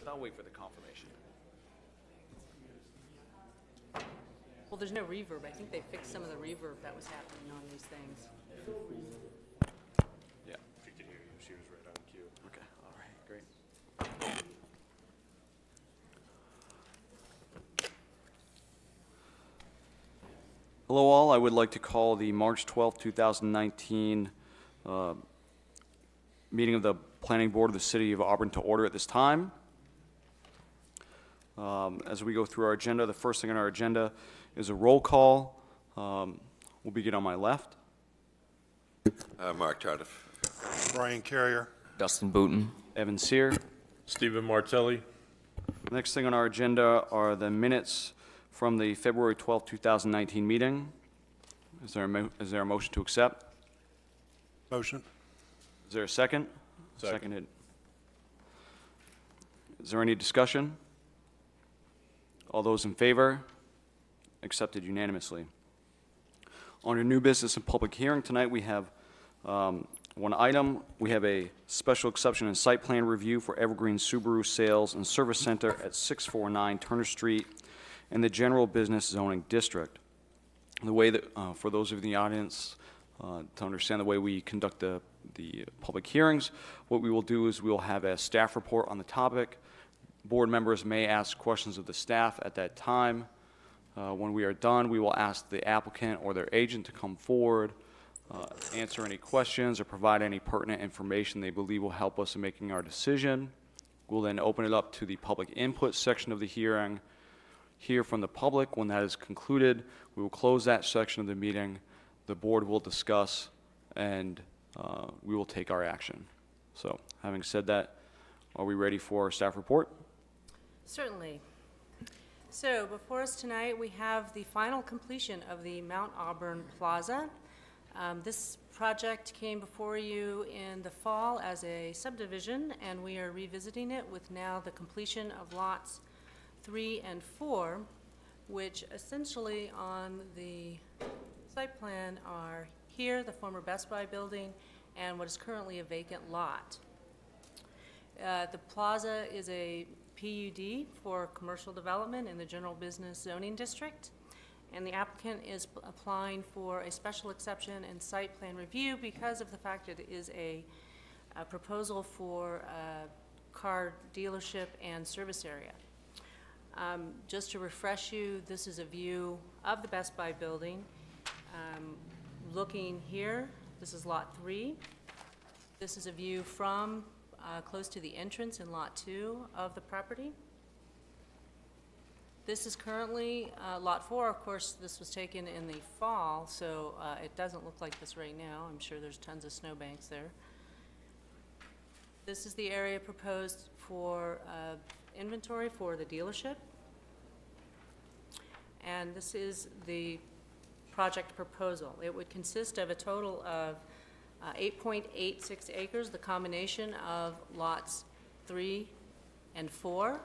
I'll wait for the confirmation. Well, there's no reverb. I think they fixed some of the reverb that was happening on these things. Yeah. She could hear you. She was right on cue. Okay. All right. Great. Hello all. I would like to call the March 12th, 2019 meeting of the Planning Board of the City of Auburn to order at this time. As we go through our agenda, the first thing on our agenda is a roll call. We'll begin on my left. Mark Tardiff. Brian Carrier. Dustin Booton. Evan Sear. Stephen Martelli. Next thing on our agenda are the minutes from the February 12th, 2019 meeting. Is there a motion to accept? Motion. Is there a second? Seconded. Is there any discussion? All those in favor? Accepted unanimously. On our new business and public hearing tonight, we have one item. We have a special exception and site plan review for Evergreen Subaru Sales and Service Center at 649 Turner Street in the General Business Zoning District. The way that, for those of you in the audience, to understand the way we conduct the public hearings, what we will do is we will have a staff report on the topic. Board members may ask questions of the staff at that time. When we are done, we will ask the applicant or their agent to come forward, answer any questions or provide any pertinent information they believe will help us in making our decision. We'll then open it up to the public input section of the hearing, hear from the public. When that is concluded, we will close that section of the meeting. The board will discuss and we will take our action. So, having said that, are we ready for our staff report? Certainly. So before us tonight, we have the final completion of the Mount Auburn Plaza. This project came before you in the fall as a subdivision, and we are revisiting it with now the completion of lots 3 and 4, which essentially on the site plan are here, the former Best Buy building, and what is currently a vacant lot. The plaza is a PUD for commercial development in the General Business Zoning District, and the applicant is applying for a special exception and site plan review because of the fact that it is a proposal for a car dealership and service area. Just to refresh you, this is a view of the Best Buy building. Looking here, this is lot 3. This is a view from close to the entrance in lot 2 of the property. This is currently lot 4. Of course, this was taken in the fall, so it doesn't look like this right now. I'm sure there's tons of snowbanks there. This is the area proposed for inventory for the dealership. And this is the project proposal. It would consist of a total of 8.86 acres, the combination of lots 3 and 4.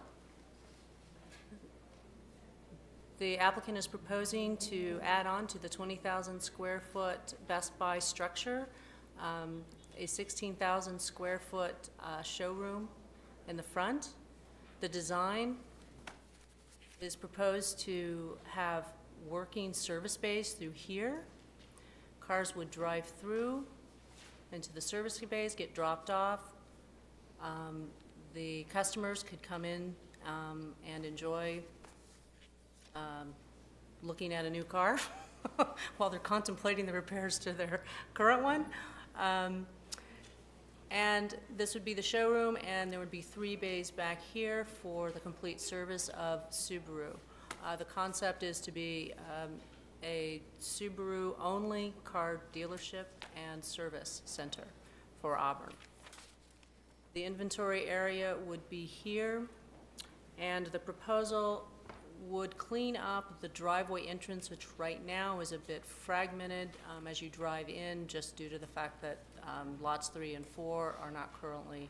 The applicant is proposing to add on to the 20,000 square foot Best Buy structure, a 16,000 square foot showroom in the front. The design is proposed to have working service bays through here. Cars would drive through into the service bays, get dropped off. The customers could come in and enjoy looking at a new car while they're contemplating the repairs to their current one. And this would be the showroom, and there would be 3 bays back here for the complete service of Subaru. The concept is to be a Subaru-only car dealership and service center for Auburn. The inventory area would be here, and the proposal would clean up the driveway entrance, which right now is a bit fragmented as you drive in, just due to the fact that lots 3 and 4 are not currently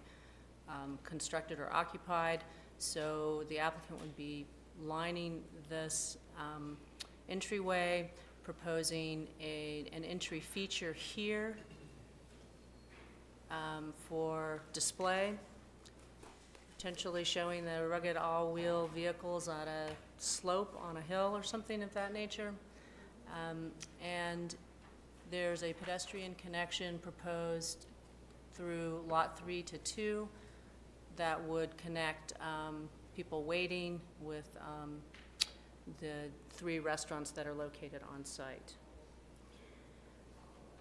constructed or occupied. So the applicant would be lining this entryway, proposing an entry feature here for display, potentially showing the rugged all-wheel vehicles at a slope on a hill or something of that nature. And there's a pedestrian connection proposed through Lot 3 to 2 that would connect people waiting with the 3 restaurants that are located on site.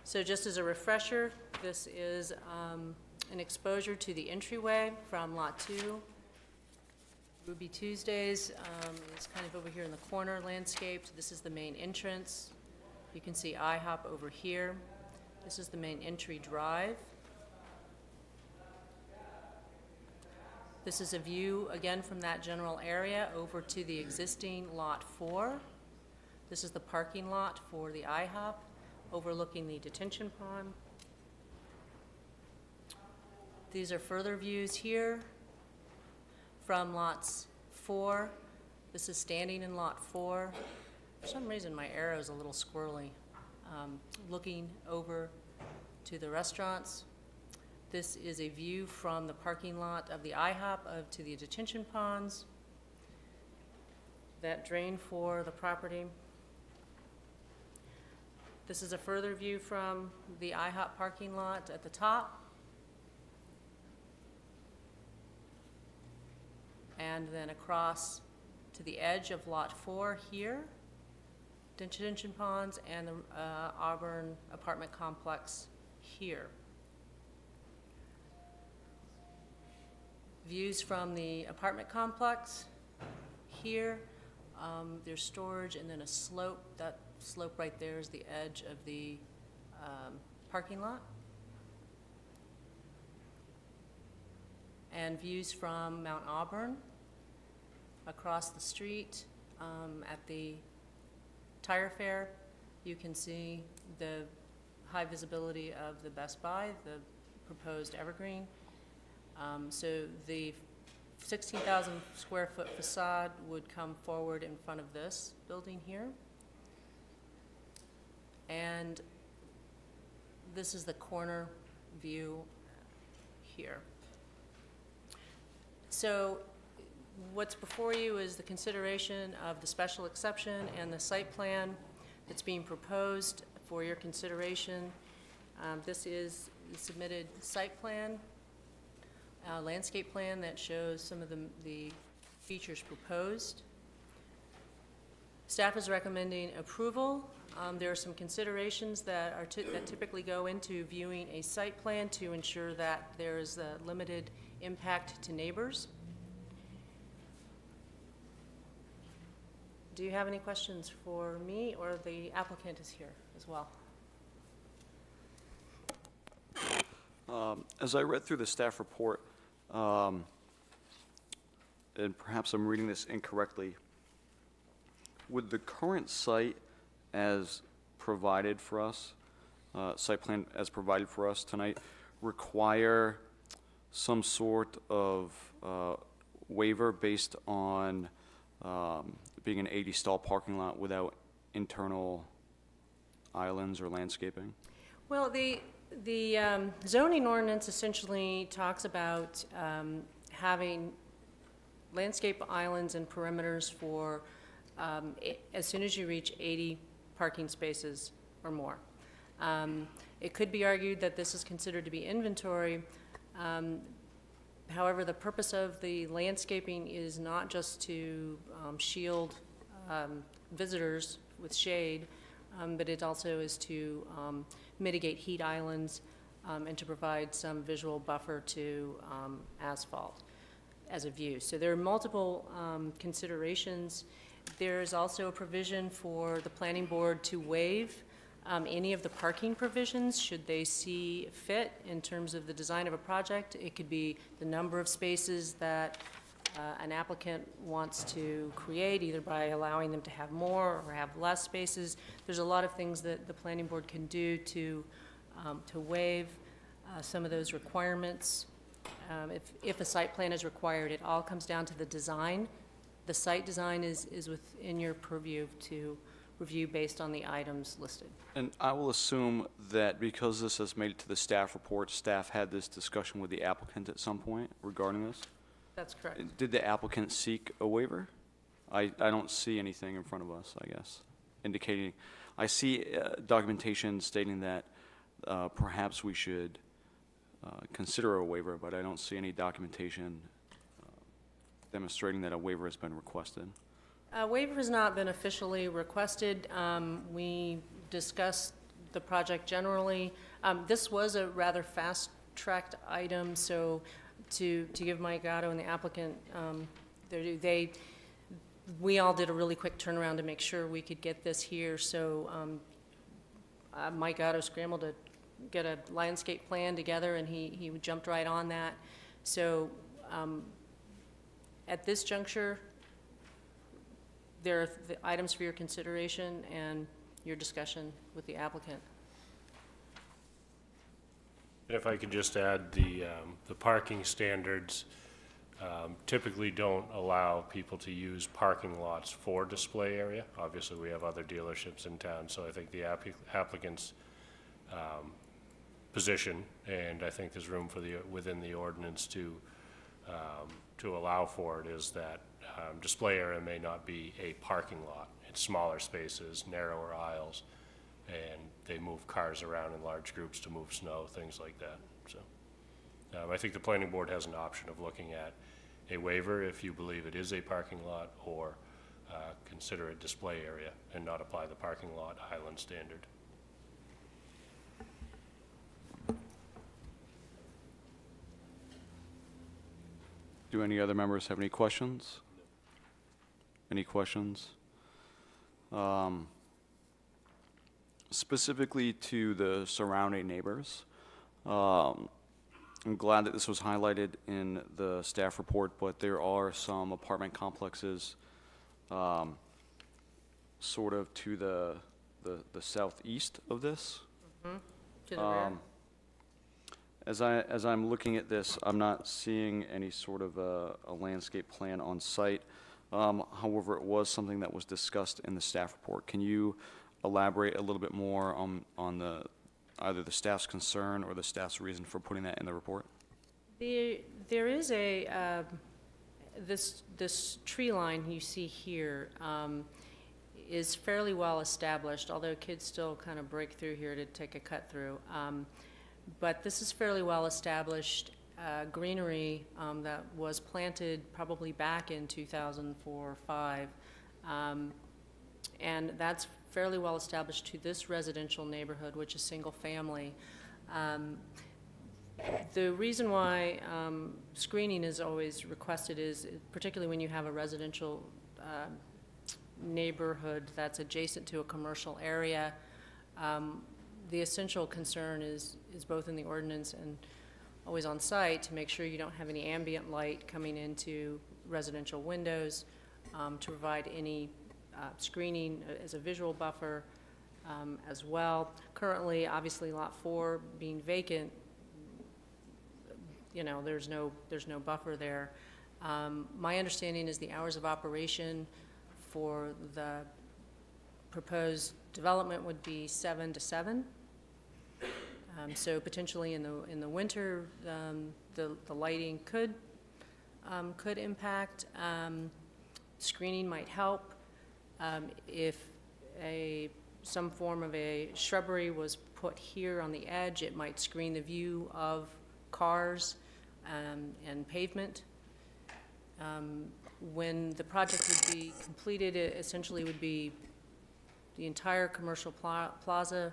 So just as a refresher, this is an exposure to the entryway from Lot 2. Ruby Tuesdays is kind of over here in the corner landscaped. This is the main entrance. You can see IHOP over here. This is the main entry drive. This is a view, again, from that general area over to the existing Lot 4. This is the parking lot for the IHOP, overlooking the detention pond. These are further views here from Lots 4. This is standing in Lot 4. For some reason, my arrow is a little squirrely. Looking over to the restaurants. This is a view from the parking lot of the IHOP to the detention ponds that drain for the property. This is a further view from the IHOP parking lot at the top. And then across to the edge of Lot 4 here, detention ponds, and the Auburn apartment complex here. Views from the apartment complex here. There's storage and then a slope. That slope right there is the edge of the parking lot. And views from Mount Auburn across the street at the tire fair. You can see the high visibility of the Best Buy, the proposed evergreen. So the 16,000 square foot facade would come forward in front of this building here. And this is the corner view here. So what's before you is the consideration of the special exception and the site plan that's being proposed for your consideration. This is the submitted site plan, landscape plan that shows some of the features proposed. Staff is recommending approval. There are some considerations that typically go into viewing a site plan to ensure that there is a limited impact to neighbors. Do you have any questions for me, or the applicant is here as well? As I read through the staff report, and perhaps I'm reading this incorrectly, would the current site as provided for us, site plan as provided for us tonight, require some sort of waiver based on being an 80-stall parking lot without internal islands or landscaping? Well, the zoning ordinance essentially talks about having landscape islands and perimeters for as soon as you reach 80 parking spaces or more. It could be argued that this is considered to be inventory. However, the purpose of the landscaping is not just to shield visitors with shade, but it also is to mitigate heat islands and to provide some visual buffer to asphalt as a view. So there are multiple considerations. There's also a provision for the planning board to waive any of the parking provisions should they see fit in terms of the design of a project. It could be the number of spaces that an applicant wants to create, either by allowing them to have more or have less spaces. There's a lot of things that the planning board can do to waive some of those requirements. If a site plan is required, it all comes down to the design. The site design is within your purview to review based on the items listed. And I will assume that because this has made it to the staff report, staff had this discussion with the applicant at some point regarding this? That's correct. Did the applicant seek a waiver? I don't see anything in front of us, I guess, indicating, I see documentation stating that perhaps we should consider a waiver, but I don't see any documentation demonstrating that a waiver has been requested. A waiver has not been officially requested. We discussed the project generally. This was a rather fast-tracked item, so to give Mike Gatto and the applicant, we all did a really quick turnaround to make sure we could get this here. So Mike Gatto scrambled to get a landscape plan together, and he jumped right on that. So at this juncture, there are the items for your consideration and your discussion with the applicant. And if I could just add, the parking standards typically don't allow people to use parking lots for display area. Obviously, we have other dealerships in town, so I think the applicant's position, and I think there's room for within the ordinance to allow for it, is that display area may not be a parking lot. It's smaller spaces, narrower aisles, and they move cars around in large groups to move snow, things like that. So I think the planning board has an option of looking at a waiver if you believe it is a parking lot, or consider a display area and not apply the parking lot island standard. Do any other members have any questions? Any questions? Specifically to the surrounding neighbors, I'm glad that this was highlighted in the staff report, but there are some apartment complexes sort of to the southeast of this. Mm-hmm. To the rear. As I'm looking at this, I'm not seeing any sort of a landscape plan on site. However, it was something that was discussed in the staff report. Can you elaborate a little bit more on either the staff's concern or the staff's reason for putting that in the report? There is a this tree line you see here is fairly well established, although kids still kind of break through here to take a cut through. But this is fairly well established greenery that was planted probably back in 2004 or 5. And that's fairly well established to this residential neighborhood, which is single family. The reason why screening is always requested is, particularly when you have a residential neighborhood that's adjacent to a commercial area, the essential concern is both in the ordinance and always on site to make sure you don't have any ambient light coming into residential windows, to provide any screening as a visual buffer as well. Currently, obviously, Lot 4 being vacant, you know, there's no buffer there. My understanding is the hours of operation for the proposed development would be 7 to 7. So potentially in the winter, the lighting could impact. Screening might help. If some form of a shrubbery was put here on the edge, it might screen the view of cars and pavement. When the project would be completed, it essentially would be the entire commercial plaza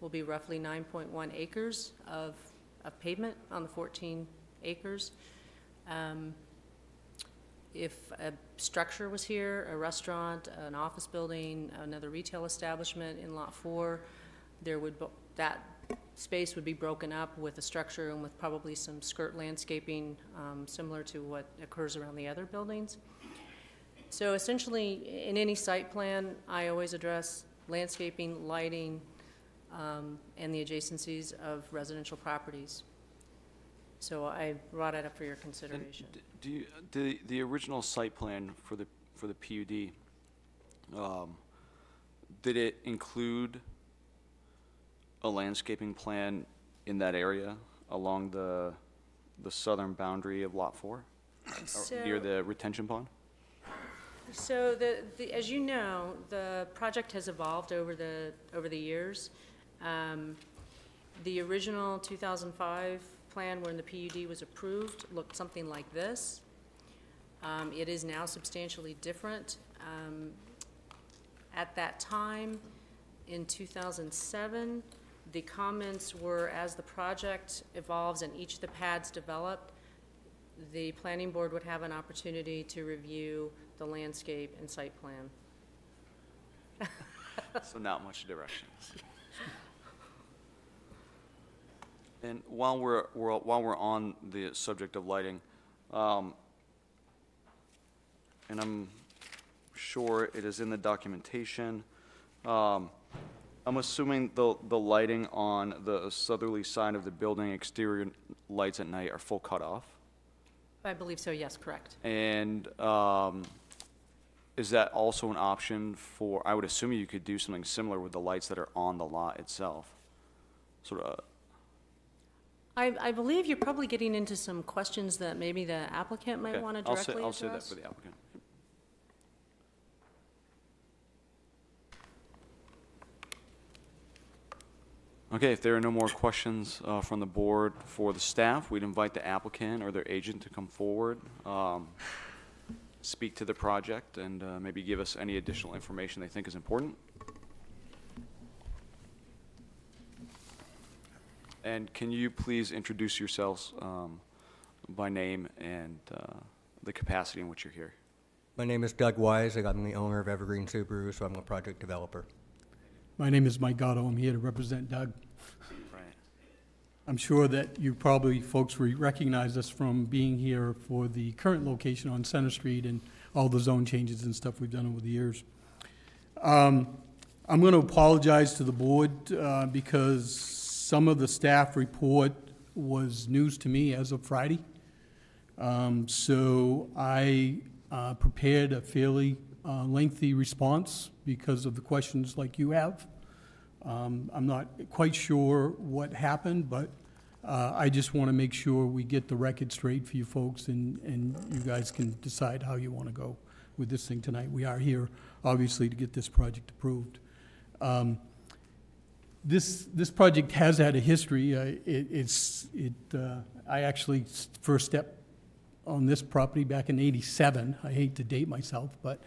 will be roughly 9.1 acres of pavement on the 14 acres. If a structure was here, a restaurant, an office building, another retail establishment in Lot 4, that space would be broken up with a structure and with probably some skirt landscaping similar to what occurs around the other buildings. So essentially, in any site plan, I always address landscaping, lighting, and the adjacencies of residential properties. So I brought it up for your consideration. The original site plan for the PUD, did it include a landscaping plan in that area along the southern boundary of Lot 4? Near the retention pond? So as you know, the project has evolved over the years. The original 2005 plan when the PUD was approved looked something like this. It is now substantially different. At that time, in 2007, the comments were, as the project evolves and each of the pads develop, the planning board would have an opportunity to review the landscape and site plan. So not much direction. And while we're on the subject of lighting, and I'm sure it is in the documentation, I'm assuming the lighting on the southerly side of the building, exterior lights at night, are full cutoff. I believe so, yes, correct. And is that also an option for, I would assume you could do something similar with the lights that are on the lot itself? Sort of. I believe you're probably getting into some questions that maybe the applicant might Okay, want to directly address. I'll say that for the applicant. Okay, if there are no more questions from the board for the staff, we'd invite the applicant or their agent to come forward, speak to the project, and maybe give us any additional information they think is important. And can you please introduce yourselves by name and the capacity in which you're here? My name is Doug Wise. I'm the owner of Evergreen Subaru, so I'm a project developer. My name is Mike Gatto. I'm here to represent Doug. Right. I'm sure that you probably, folks, recognize us from being here for the current location on Center Street and all the zone changes and stuff we've done over the years. I'm going to apologize to the board because some of the staff report was news to me as of Friday. So I prepared a fairly lengthy response because of the questions like you have. I'm not quite sure what happened, but I just want to make sure we get the record straight for you folks, and you guys can decide how you want to go with this thing tonight. We are here, obviously, to get this project approved. This project has had a history. I actually first stepped on this property back in '87. I hate to date myself, but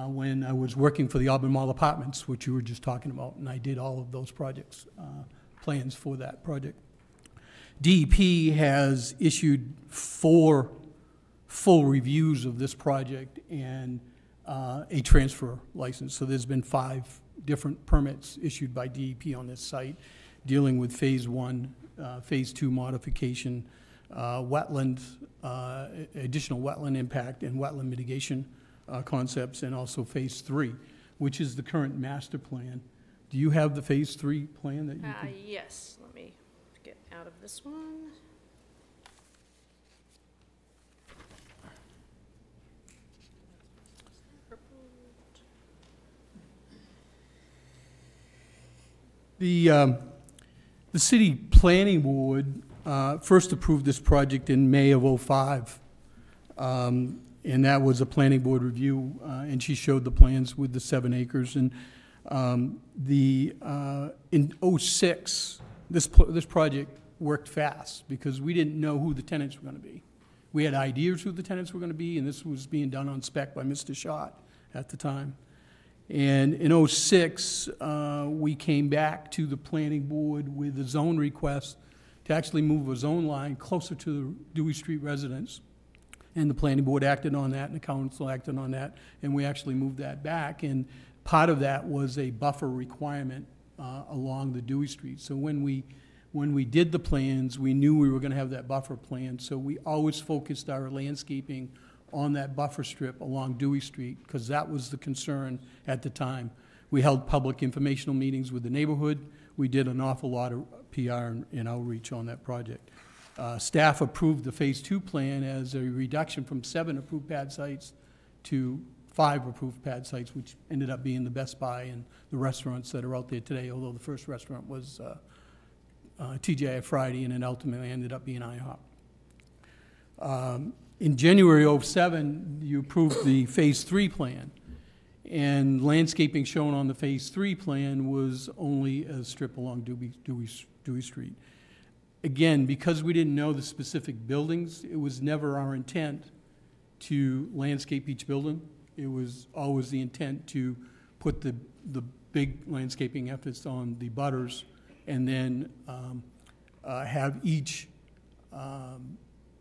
when I was working for the Auburn Mall Apartments, which you were just talking about, and I did all of those projects, plans for that project. DEP has issued 4 full reviews of this project and a transfer license. So there's been 5 different permits issued by DEP on this site dealing with Phase 1, Phase 2 modification, wetland, additional wetland impact and wetland mitigation concepts, and also Phase 3, which is the current master plan. Do you have the Phase 3 plan that you can? Yes, let me get out of this one. The city planning board first approved this project in May of '05. And that was a planning board review, and she showed the plans with the 7 acres. And in '06, this project worked fast because we didn't know who the tenants were going to be. We had ideas who the tenants were going to be, and this was being done on spec by Mr. Schott at the time. And in '06, we came back to the planning board with a zone request to actually move a zone line closer to the Dewey Street residents. And the planning board acted on that, and the council acted on that, and we actually moved that back. And part of that was a buffer requirement along the Dewey Street. So when we did the plans, we knew we were going to have that buffer plan. So we always focused our landscaping on that buffer strip along Dewey Street, because that was the concern at the time. We held public informational meetings with the neighborhood. We did an awful lot of PR and outreach on that project. Staff approved the Phase 2 plan as a reduction from 7 approved pad sites to 5 approved pad sites, which ended up being the Best Buy and the restaurants that are out there today, although the first restaurant was TGI Friday, and it ultimately ended up being IHOP. In January '07, you approved the Phase 3 plan, and landscaping shown on the Phase 3 plan was only a strip along Dewey Street. Again, because we didn't know the specific buildings, it was never our intent to landscape each building. It was always the intent to put the big landscaping efforts on the butters, and then have each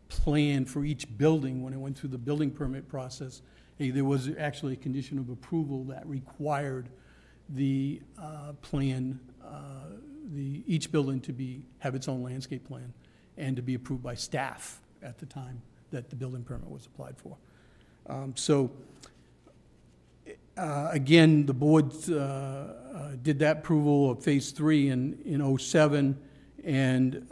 plan for each building when it went through the building permit process. There was actually a condition of approval that required the plan, each building to have its own landscape plan and to be approved by staff at the time that the building permit was applied for. Again, the board did that approval of Phase 3 in '07, and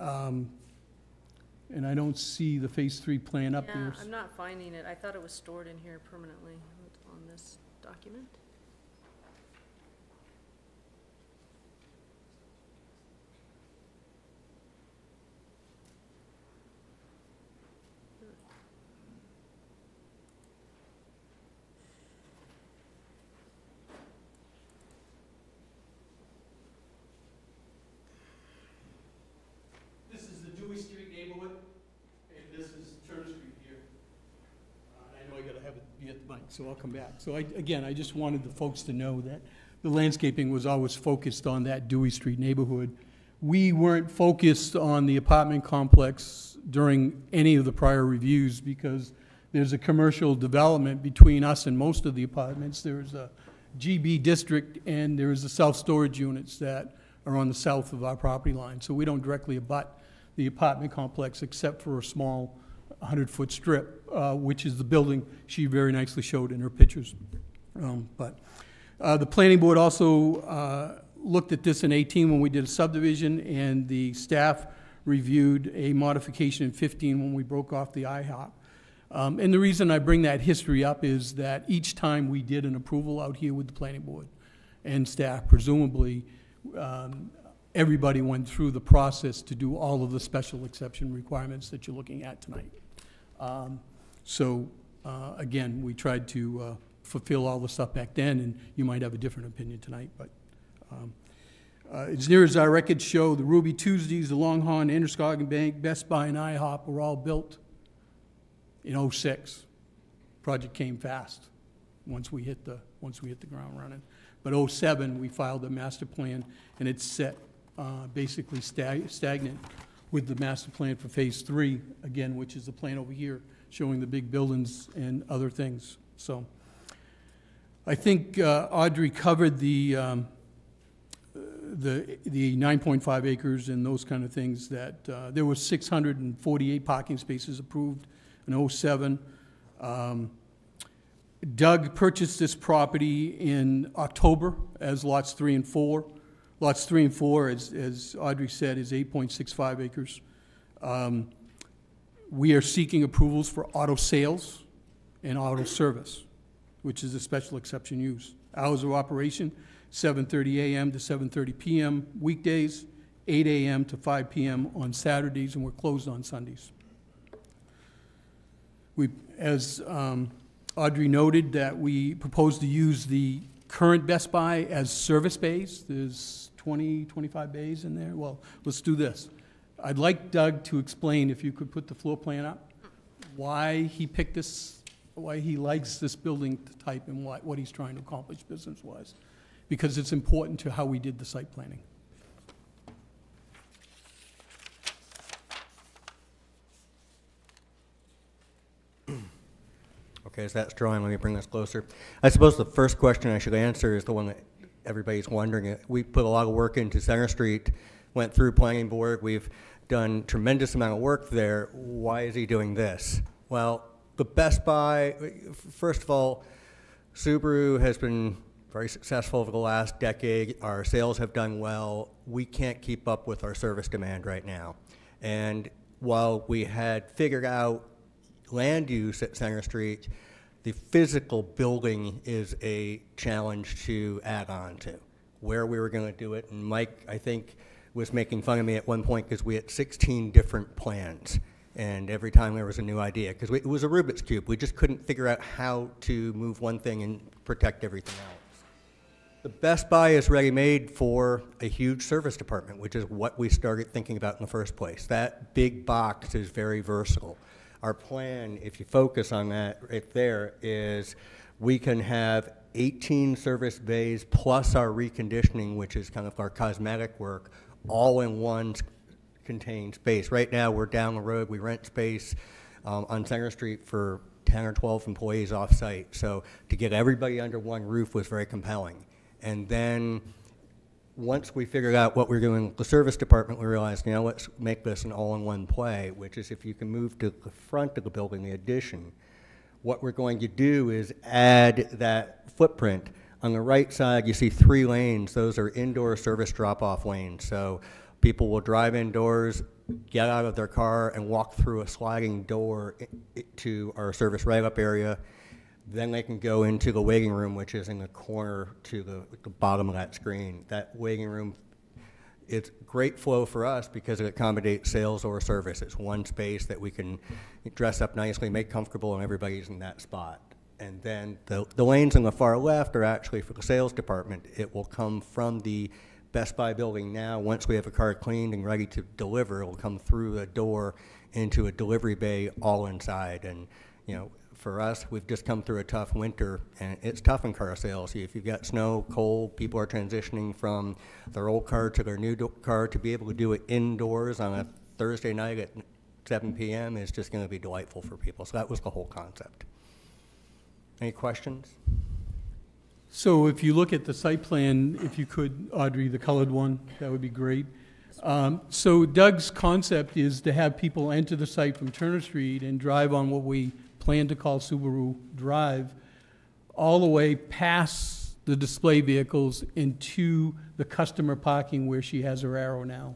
I don't see the Phase 3 plan up Yeah, there. I'm not finding it. I thought it was stored in here permanently on this document. This is the Dewey Street neighborhood, and this is Turner Street here. I know I gotta have it be at the mic, so I'll come back. So again, I just wanted the folks to know that the landscaping was always focused on that Dewey Street neighborhood. We weren't focused on the apartment complex during any of the prior reviews because there's a commercial development between us and most of the apartments. There's a GB district and there is the self-storage units that are on the south of our property line. So we don't directly abut the apartment complex except for a small 100-foot strip, which is the building she very nicely showed in her pictures. The planning board also looked at this in '18 when we did a subdivision, and the staff reviewed a modification in '15 when we broke off the IHOP. And the reason I bring that history up is that each time we did an approval out here with the planning board and staff, presumably, everybody went through the process to do all of the special exception requirements that you're looking at tonight. Again, we tried to fulfill all the stuff back then, and you might have a different opinion tonight, but as near as our records show, the Ruby Tuesdays, the Longhorn, Androscoggin Bank, Best Buy, and IHOP were all built in '06. Project came fast once we hit the ground running. But '07, we filed a master plan, and it's set basically stagnant with the master plan for Phase 3, again, which is the plan over here, showing the big buildings and other things. So I think Audrey covered the 9.5 acres and those kind of things, that there were 648 parking spaces approved in '07. Doug purchased this property in October as lots 3 and 4. Lots 3 and 4, as Audrey said, is 8.65 acres. We are seeking approvals for auto sales and auto service, which is a special exception use. Hours of operation, 7:30 a.m. to 7:30 p.m. weekdays, 8 a.m. to 5 p.m. on Saturdays, and we're closed on Sundays. As Audrey noted, that we propose to use the current Best Buy as service bays. There's 20, 25 bays in there. Well, let's do this. I'd like Doug to explain, if you could put the floor plan up, why he picked this, why he likes this building type, and what he's trying to accomplish business-wise, because it's important to how we did the site planning. Okay, so that's drawing. Let me bring this closer. I suppose the first question I should answer is the one that everybody's wondering. We put a lot of work into Center Street, went through planning board. We've done tremendous amount of work there. Why is he doing this? Well, the Best Buy, first of all, Subaru has been very successful over the last decade. Our sales have done well. We can't keep up with our service demand right now. And while we had figured out land use at Center Street, the physical building is a challenge to add on to, where we were going to do it. And Mike, I think, was making fun of me at one point because we had 16 different plans. And every time there was a new idea, because it was a Rubik's Cube. We just couldn't figure out how to move one thing and protect everything else. The Best Buy is ready-made for a huge service department, which is what we started thinking about in the first place. That big box is very versatile. Our plan, if you focus on that right there, is we can have 18 service bays plus our reconditioning, which is kind of our cosmetic work, all in one contained space. Right now, we're down the road. We rent space on Center Street for 10 or 12 employees off-site. So to get everybody under one roof was very compelling. And then once we figured out what we were doing with the service department, we realized, you know, let's make this an all-in-one play, which is if you can move to the front of the building, the addition, what we're going to do is add that footprint. On the right side, you see 3 lanes. Those are indoor service drop-off lanes. So people will drive indoors, get out of their car, and walk through a sliding door to our service write-up area. Then they can go into the waiting room, which is in the corner to the bottom of that screen. That waiting room, it's great flow for us because it accommodates sales or service. It's one space that we can dress up nicely, make comfortable, and everybody's in that spot. And then the lanes on the far left are actually for the sales department. It will come from the Best Buy building now. Once we have a car cleaned and ready to deliver, it will come through a door into a delivery bay all inside. And, you know, for us, we've just come through a tough winter, and it's tough in car sales. If you've got snow, cold, people are transitioning from their old car to their new car. To be able to do it indoors on a Thursday night at 7 p.m. is just going to be delightful for people. So that was the whole concept. Any questions? So if you look at the site plan, if you could, Audrey, the colored one, that would be great. So Doug's concept is to have people enter the site from Turner Street and drive on what we plan to call Subaru Drive, all the way past the display vehicles into the customer parking where she has her arrow now.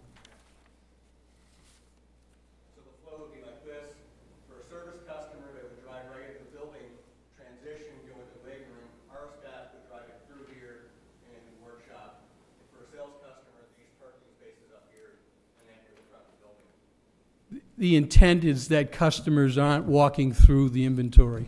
So the flow would be like this. For a service customer, they would drive right into the building, transition, go into the waiting room. Our staff would drive it through here and into the workshop. For a sales customer, these parking spaces up here and then to the front of the building. The intent is that customers aren't walking through the inventory.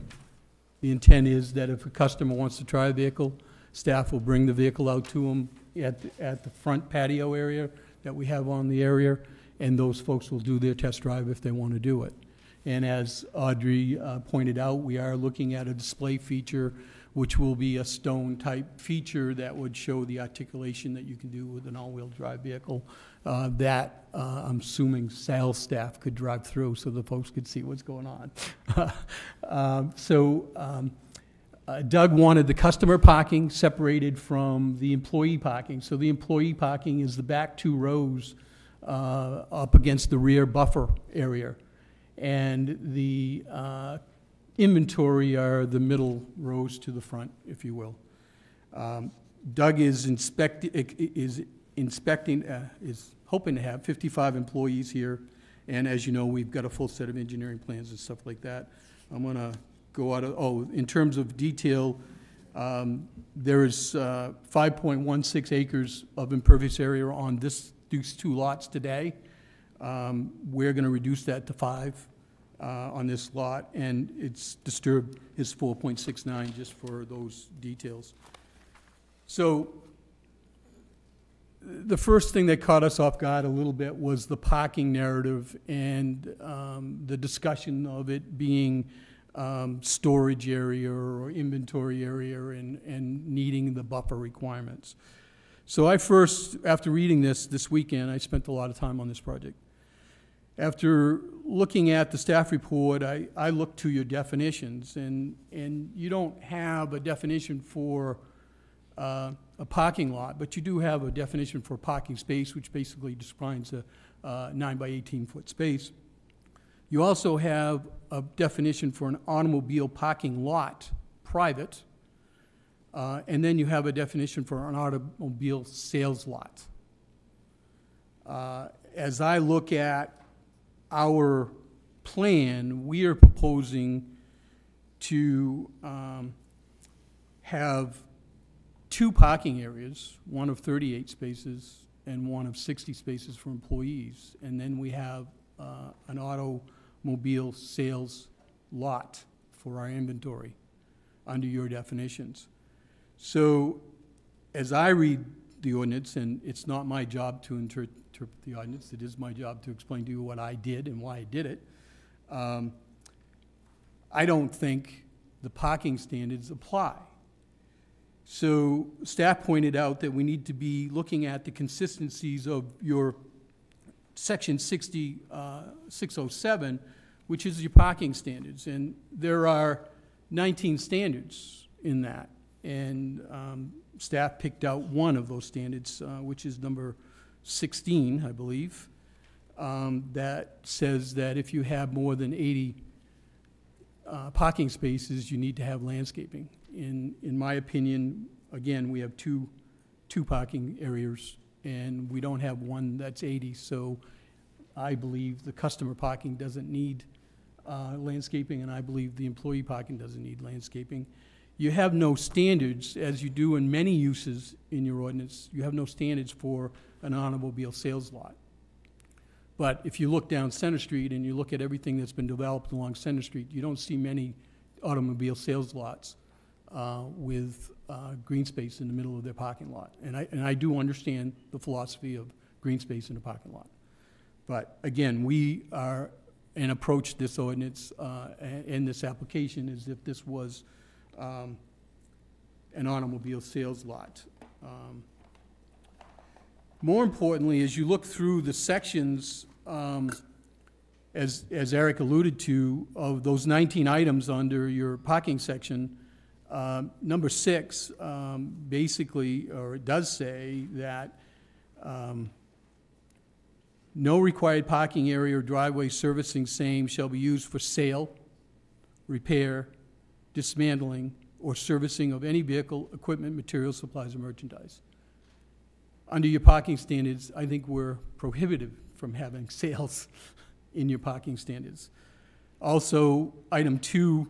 The intent is that if a customer wants to try a vehicle, staff will bring the vehicle out to them at the front patio area that we have on the area, and those folks will do their test drive if they want to do it. And as Audrey pointed out, we are looking at a display feature, which will be a stone-type feature that would show the articulation that you can do with an all-wheel drive vehicle that I'm assuming sales staff could drive through so the folks could see what's going on. Doug wanted the customer parking separated from the employee parking. So the employee parking is the back 2 rows up against the rear buffer area. And the inventory are the middle rows to the front, if you will. Doug is hoping to have 55 employees here, and as you know, we've got a full set of engineering plans and stuff like that. I'm going to go out of, in terms of detail, there is 5.16 acres of impervious area on these 2 lots today. We're going to reduce that to 5 on this lot, and it's disturbed is 4.69 just for those details. So the first thing that caught us off guard a little bit was the parking narrative and the discussion of it being storage area or inventory area and needing the buffer requirements. So I first, after reading this weekend, I spent a lot of time on this project. After looking at the staff report, I looked to your definitions, and you don't have a definition for a parking lot, but you do have a definition for parking space, which basically defines a 9 by 18 foot space. You also have a definition for an automobile parking lot, private, and then you have a definition for an automobile sales lot. As I look at our plan, we are proposing to have 2 parking areas, one of 38 spaces and one of 60 spaces for employees. And then we have an auto automobile sales lot for our inventory under your definitions. So as I read the ordinance, and it's not my job to interpret the ordinance, it is my job to explain to you what I did and why I did it, I don't think the parking standards apply. So staff pointed out that we need to be looking at the consistencies of your section 607, which is your parking standards. And there are 19 standards in that. And staff picked out one of those standards, which is number 16, I believe, that says that if you have more than 80 parking spaces, you need to have landscaping. In my opinion, again, we have two parking areas, and we don't have one that's 80, so I believe the customer parking doesn't need landscaping, and I believe the employee parking doesn't need landscaping. You have no standards, as you do in many uses in your ordinance. You have no standards for an automobile sales lot. But if you look down Center Street and you look at everything that's been developed along Center Street, you don't see many automobile sales lots with green space in the middle of their parking lot. And I do understand the philosophy of green space in a parking lot. But again, we are and approach this ordinance and this application as if this was an automobile sales lot. More importantly, as you look through the sections, as Eric alluded to, of those 19 items under your parking section, number 6 basically, or it does say that no required parking area or driveway servicing same shall be used for sale, repair, dismantling, or servicing of any vehicle, equipment, materials, supplies, or merchandise. Under your parking standards, I think we're prohibited from having sales in your parking standards. Also, item 2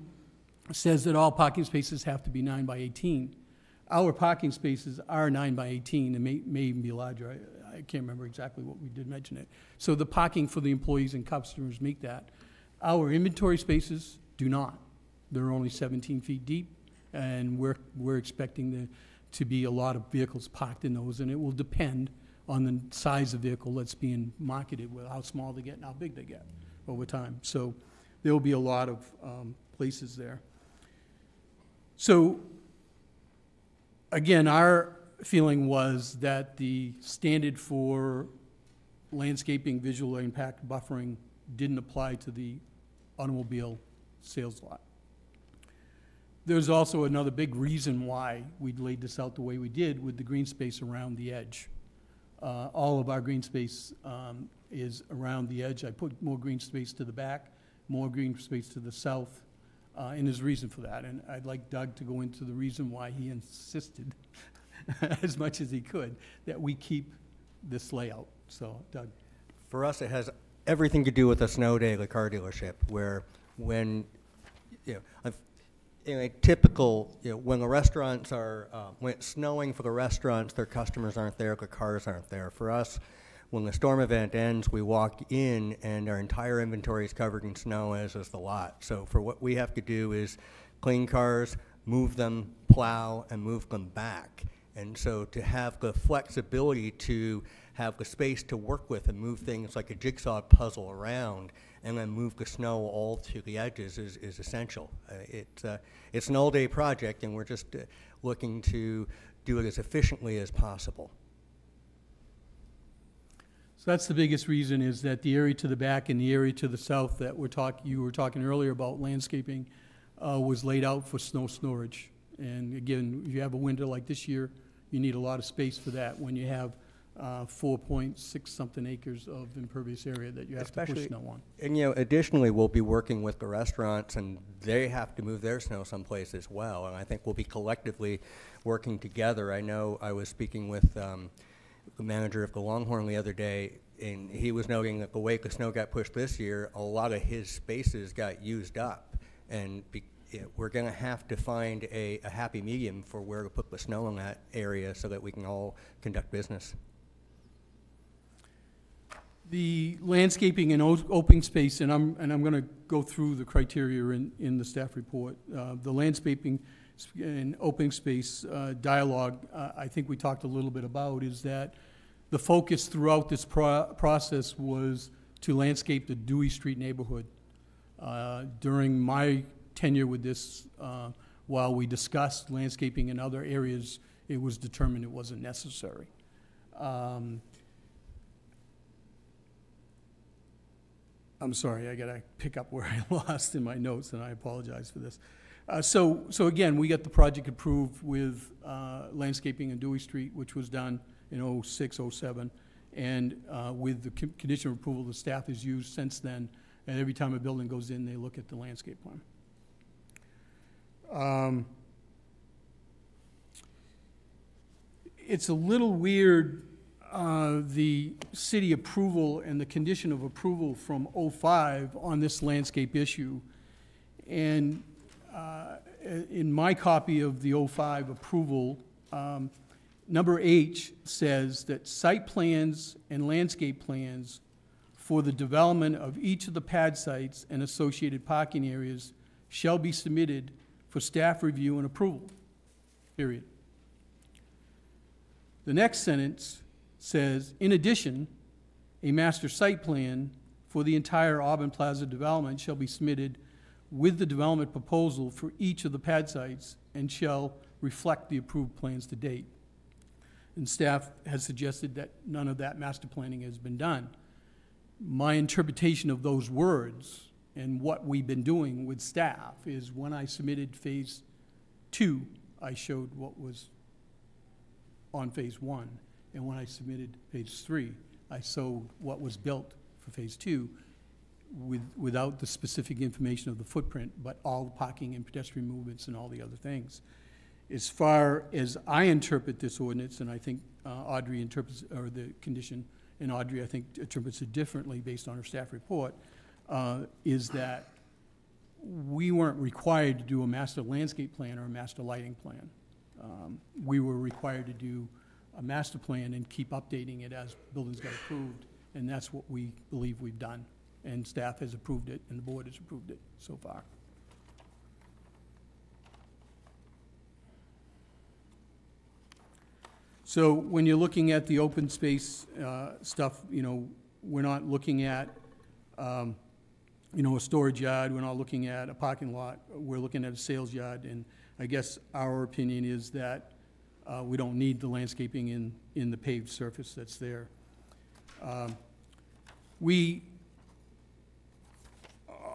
says that all parking spaces have to be 9 by 18. Our parking spaces are 9 by 18 and may even be larger. I can't remember exactly what we did mention it. So the parking for the employees and customers meet that. Our inventory spaces do not. They're only 17 feet deep, and we're expecting to be a lot of vehicles parked in those, and it will depend on the size of vehicle that's being marketed, with how small they get and how big they get over time. So there will be a lot of places there. So again, our feeling was that the standard for landscaping, visual impact, buffering didn't apply to the automobile sales lot. There's also another big reason why we laid this out the way we did with the green space around the edge. All of our green space is around the edge. I put more green space to the back, more green space to the south, and there's a reason for that. And I'd like Doug to go into the reason why he insisted as much as he could that we keep this layout. So, Doug. For us, it has everything to do with a snow day at a car dealership, where when, in a typical, when the restaurants are, when it's snowing for the restaurants, their customers aren't there, the cars aren't there. For us, when the storm event ends, we walk in and our entire inventory is covered in snow, as is the lot. So for what we have to do is clean cars, move them, plow, and move them back. And so to have the flexibility to have the space to work with and move things like a jigsaw puzzle around and then move the snow all to the edges is essential. It's an all-day project, and we're just looking to do it as efficiently as possible. So that's the biggest reason, is that the area to the back and the area to the south that you were talking earlier about landscaping was laid out for snow storage. And again, if you have a winter like this year, you need a lot of space for that when you have 4.6 something acres of impervious area that you have to push snow on. And additionally, we'll be working with the restaurants, and they have to move their snow someplace as well. And I think we'll be collectively working together. I know I was speaking with the manager of the Longhorn the other day, and he was noting that the way the snow got pushed this year, a lot of his spaces got used up, and we're going to have to find a happy medium for where to put the snow in that area so that we can all conduct business. The landscaping and open space, and I'm going to go through the criteria in the staff report. The landscaping and open space dialogue, I think we talked a little bit about, is that the focus throughout this process was to landscape the Dewey Street neighborhood. During my tenure with this, while we discussed landscaping in other areas, it was determined it wasn't necessary. I'm sorry, I gotta pick up where I lost in my notes, and I apologize for this. So again, we got the project approved with landscaping in Dewey Street, which was done in 06, 07, and with the condition of approval the staff has used since then, and every time a building goes in, they look at the landscape plan. It's a little weird, the city approval and the condition of approval from '05 on this landscape issue. And in my copy of the '05 approval, number H says that site plans and landscape plans for the development of each of the pad sites and associated parking areas shall be submitted for staff review and approval, period. The next sentence says, in addition, a master site plan for the entire Auburn Plaza development shall be submitted with the development proposal for each of the pad sites and shall reflect the approved plans to date. And staff has suggested that none of that master planning has been done. My interpretation of those words and what we've been doing with staff is when I submitted phase 2, I showed what was on phase 1. And when I submitted phase 3, I showed what was built for phase 2 without the specific information of the footprint, but all the parking and pedestrian movements and all the other things. As far as I interpret this ordinance, and I think Audrey interprets, or the condition, and Audrey, I think, interprets it differently based on her staff report, is that we weren't required to do a master landscape plan or a master lighting plan. We were required to do a master plan and keep updating it as buildings got approved, and that's what we believe we've done. And staff has approved it, and the board has approved it so far. So when you're looking at the open space stuff, we're not looking at, a storage yard. We're not looking at a parking lot. We're looking at a sales yard. And I guess our opinion is that we don't need the landscaping in the paved surface that's there.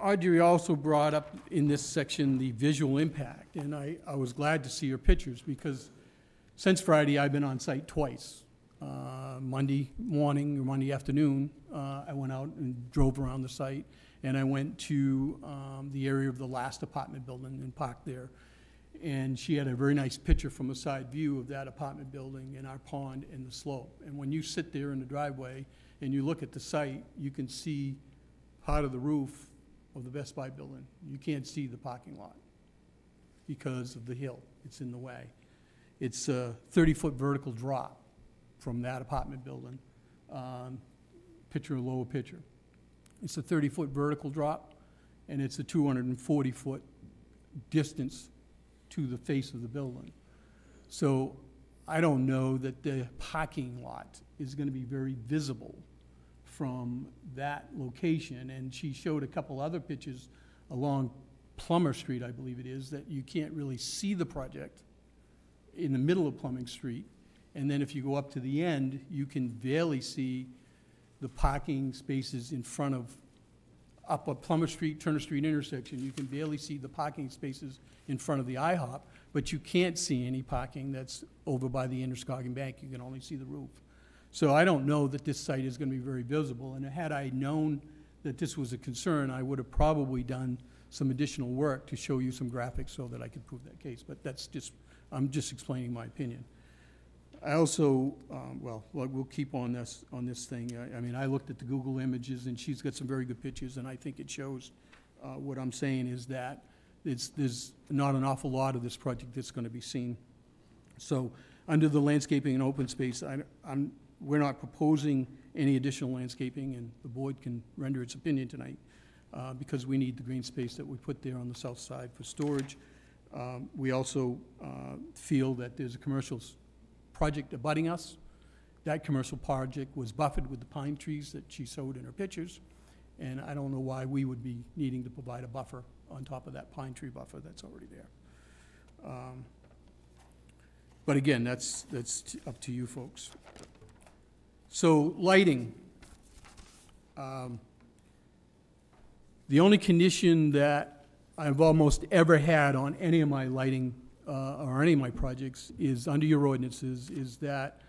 Audrey also brought up in this section the visual impact, and I was glad to see her pictures because since Friday I've been on site twice. Monday morning or Monday afternoon, I went out and drove around the site, and I went to the area of the last apartment building and parked there. And she had a very nice picture from a side view of that apartment building and our pond and the slope. And when you sit there in the driveway and you look at the site, you can see part of the roof of the Best Buy building. You can't see the parking lot because of the hill. It's in the way. It's a 30-foot vertical drop from that apartment building. Lower picture. It's a 30-foot vertical drop, and it's a 240-foot distance to the face of the building. So I don't know that the parking lot is going to be very visible from that location. And she showed a couple other pictures along Plummer Street, I believe it is, that you can't really see the project in the middle of Plumbing Street. And then if you go up to the end, you can barely see the parking spaces in front of, up a Plummer Street, Turner Street intersection. You can barely see the parking spaces in front of the IHOP, but you can't see any parking that's over by the Androscoggin Bank. You can only see the roof. So I don't know that this site is going to be very visible. And had I known that this was a concern, I would have probably done some additional work to show you some graphics so that I could prove that case. But that's just, I'm just explaining my opinion. I also, we'll keep on this thing. I mean, I looked at the Google images, and she's got some very good pictures, and I think it shows what I'm saying is that there's not an awful lot of this project that's going to be seen. So under the landscaping and open space, we're not proposing any additional landscaping, and the board can render its opinion tonight, because we need the green space that we put there on the south side for storage. We also feel that there's a commercial project abutting us. That commercial project was buffered with the pine trees that she showed in her pictures, and I don't know why we would be needing to provide a buffer on top of that pine tree buffer that's already there. But again, that's up to you folks. So lighting. The only condition that I've almost ever had on any of my lighting or any of my projects is, under your ordinances, is that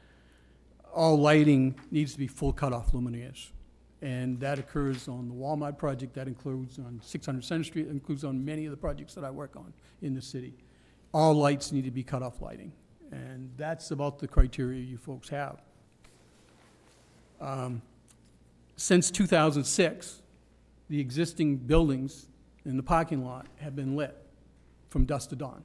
all lighting needs to be full cutoff luminaires. And that occurs on the Walmart project, that includes on 600 Center Street, includes on many of the projects that I work on in the city. All lights need to be cutoff lighting. And that's about the criteria you folks have. Since 2006, the existing buildings in the parking lot have been lit from dusk to dawn,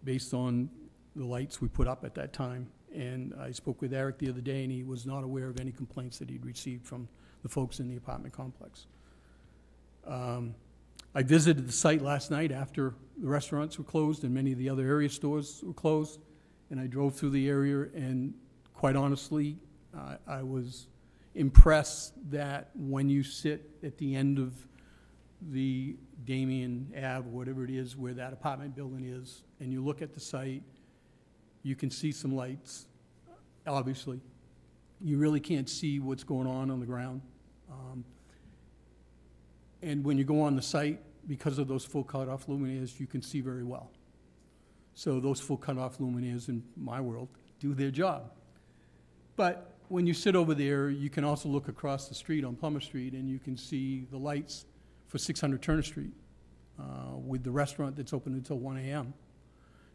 based on the lights we put up at that time. And I spoke with Eric the other day, and he was not aware of any complaints that he'd received from the folks in the apartment complex. I visited the site last night after the restaurants were closed and many of the other area stores were closed, and I drove through the area, and quite honestly, I was impressed that when you sit at the end of the Damien Ave, whatever it is, where that apartment building is, and you look at the site, you can see some lights, obviously. You really can't see what's going on the ground. And when you go on the site, because of those full cutoff luminaires, you can see very well. So those full cutoff luminaires, in my world, do their job. But when you sit over there, you can also look across the street on Plummer Street, and you can see the lights for 600 Turner Street with the restaurant that's open until 1 a.m.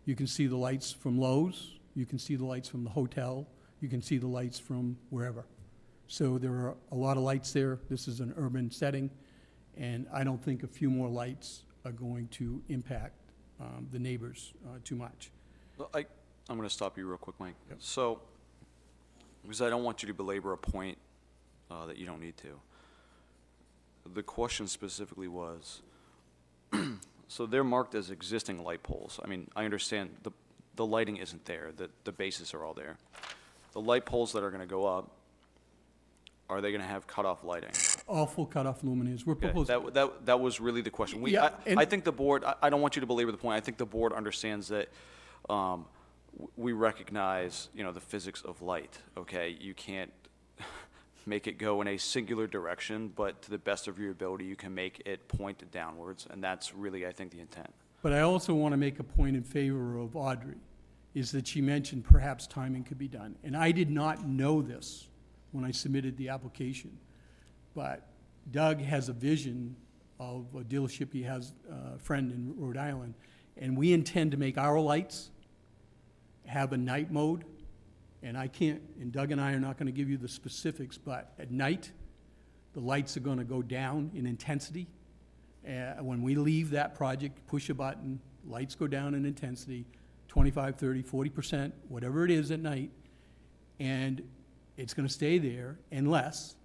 You can see the lights from Lowe's, you can see the lights from the hotel, you can see the lights from wherever. So there are a lot of lights there. This is an urban setting, and I don't think a few more lights are going to impact the neighbors too much. Well, I'm going to stop you real quick, Mike. Yep. So, because I don't want you to belabor a point that you don't need to. The question specifically was, so they're marked as existing light poles. I mean, I understand the lighting isn't there, the bases are all there. The light poles that are going to go up, are they going to have cutoff lighting? All full cutoff luminaires. We're proposing. That was really the question. I think the board, I don't want you to belabor the point, I think the board understands that we recognize, the physics of light, okay? You can't make it go in a singular direction, but to the best of your ability, you can make it point downwards, and that's really, I think, the intent. But I also want to make a point in favor of Audrey, is that she mentioned perhaps timing could be done. And I did not know this when I submitted the application, but Doug has a vision of a dealership. He has a friend in Rhode Island, and we intend to make our lights have a night mode. And I can't, and Doug and I are not going to give you the specifics, but at night, the lights are going to go down in intensity. When we leave that project, push a button, lights go down in intensity, 25, 30, 40%, whatever it is at night, and it's going to stay there unless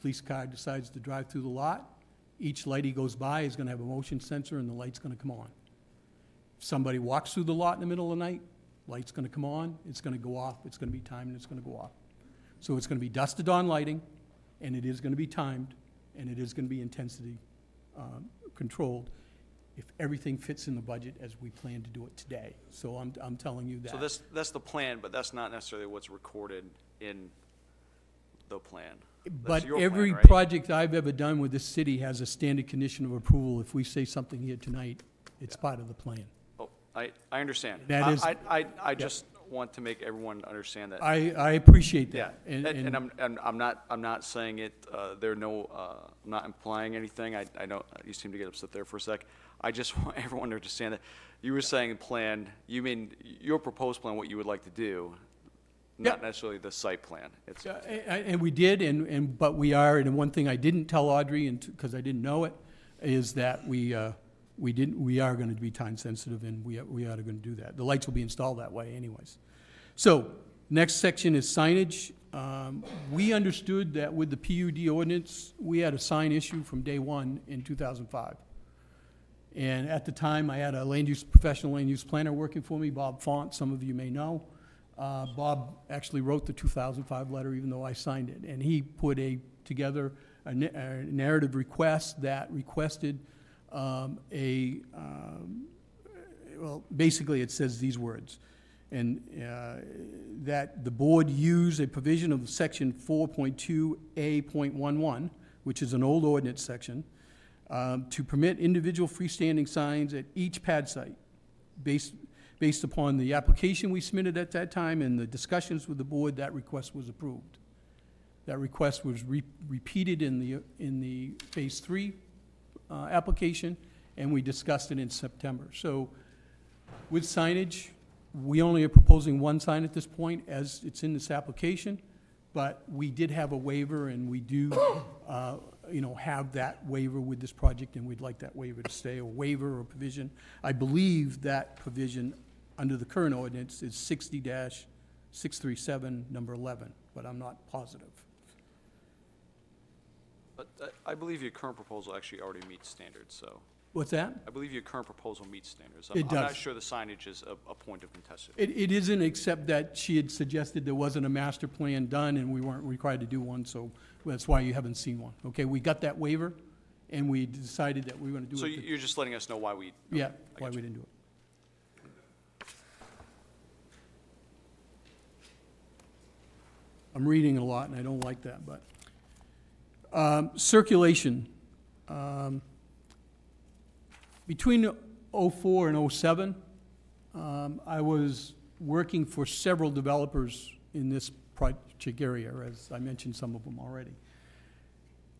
police car decides to drive through the lot. Each light he goes by is going to have a motion sensor, and the light's going to come on. If somebody walks through the lot in the middle of the night, light's going to come on, it's going to go off, it's going to be timed, and it's going to go off. So it's going to be dusk to dawn lighting, and it is going to be timed, and it is going to be intensity controlled if everything fits in the budget as we plan to do it today. So I'm telling you that. So that's the plan, but that's not necessarily what's recorded in the plan. But your every plan, right? project I've ever done with this city has a standard condition of approval. If we say something here tonight, it's part of the plan. Oh, I understand. That is- I just want to make everyone understand that. I appreciate Yeah, that. and I'm not saying it, I'm not implying anything. I know you seem to get upset there for a sec. I just want everyone to understand that you were saying plan, you mean your proposed plan, what you would like to do, not necessarily the site plan. It's, And we did, but we are, and one thing I didn't tell Audrey, because I didn't know it, is that we are going to be time sensitive, and we are going to do that. The lights will be installed that way anyways. So Next section is signage. We understood that with the PUD ordinance, we had a sign issue from day one in 2005. And at the time, I had a professional land use planner working for me, Bob Font, some of you may know. Bob actually wrote the 2005 letter, even though I signed it. And he put together a narrative request that requested well, basically it says these words. And that the board use a provision of section 4.2A.11, which is an old ordinance section, to permit individual freestanding signs at each pad site based upon the application we submitted at that time and the discussions with the board. That request was approved. That request was repeated in the phase 3 application, and we discussed it in September. So with signage, we only are proposing one sign at this point as it's in this application, but we did have a waiver, and we do have that waiver with this project, and we'd like that waiver to stay, a waiver or provision. I believe that provision under the current ordinance is 60-637, number 11, but I'm not positive. But I believe your current proposal actually already meets standards, so. What's that? I believe your current proposal meets standards. It I'm not does. sure the signage is a point of contested. It isn't, except that she had suggested there wasn't a master plan done, and we weren't required to do one, so that's why you haven't seen one. Okay, we got that waiver, and we decided that we were going to do it. So you're just letting us know why we. Yeah, I why got we you. didn't do it. I'm reading a lot, and I don't like that, but. Circulation. Between '04 and '07, I was working for several developers in this project area, as I mentioned some of them already.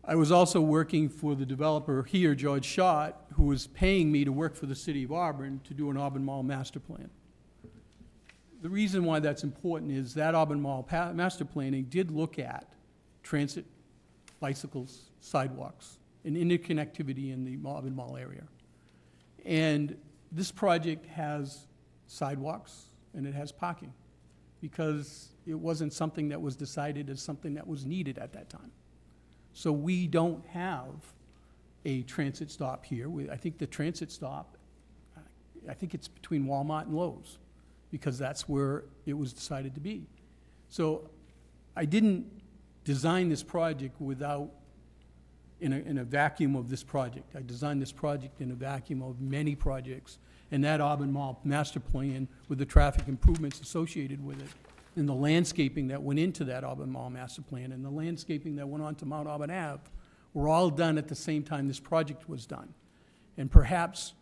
I was also working for the developer here, George Schott, who was paying me to work for the city of Auburn to do an Auburn Mall master plan. The reason why that's important is that Auburn Mall master planning did look at transit, bicycles, sidewalks, and interconnectivity in the Auburn Mall area. And this project has sidewalks and it has parking because it wasn't something that was decided as something that was needed at that time. So we don't have a transit stop here. I think the transit stop, I think it's between Walmart and Lowe's because that's where it was decided to be. So I didn't design this project without in a vacuum of this project. I designed this project in a vacuum of many projects, and that Auburn Mall master plan with the traffic improvements associated with it, and the landscaping that went into that Auburn Mall master plan, and the landscaping that went on to Mount Auburn Ave, were all done at the same time this project was done. And perhaps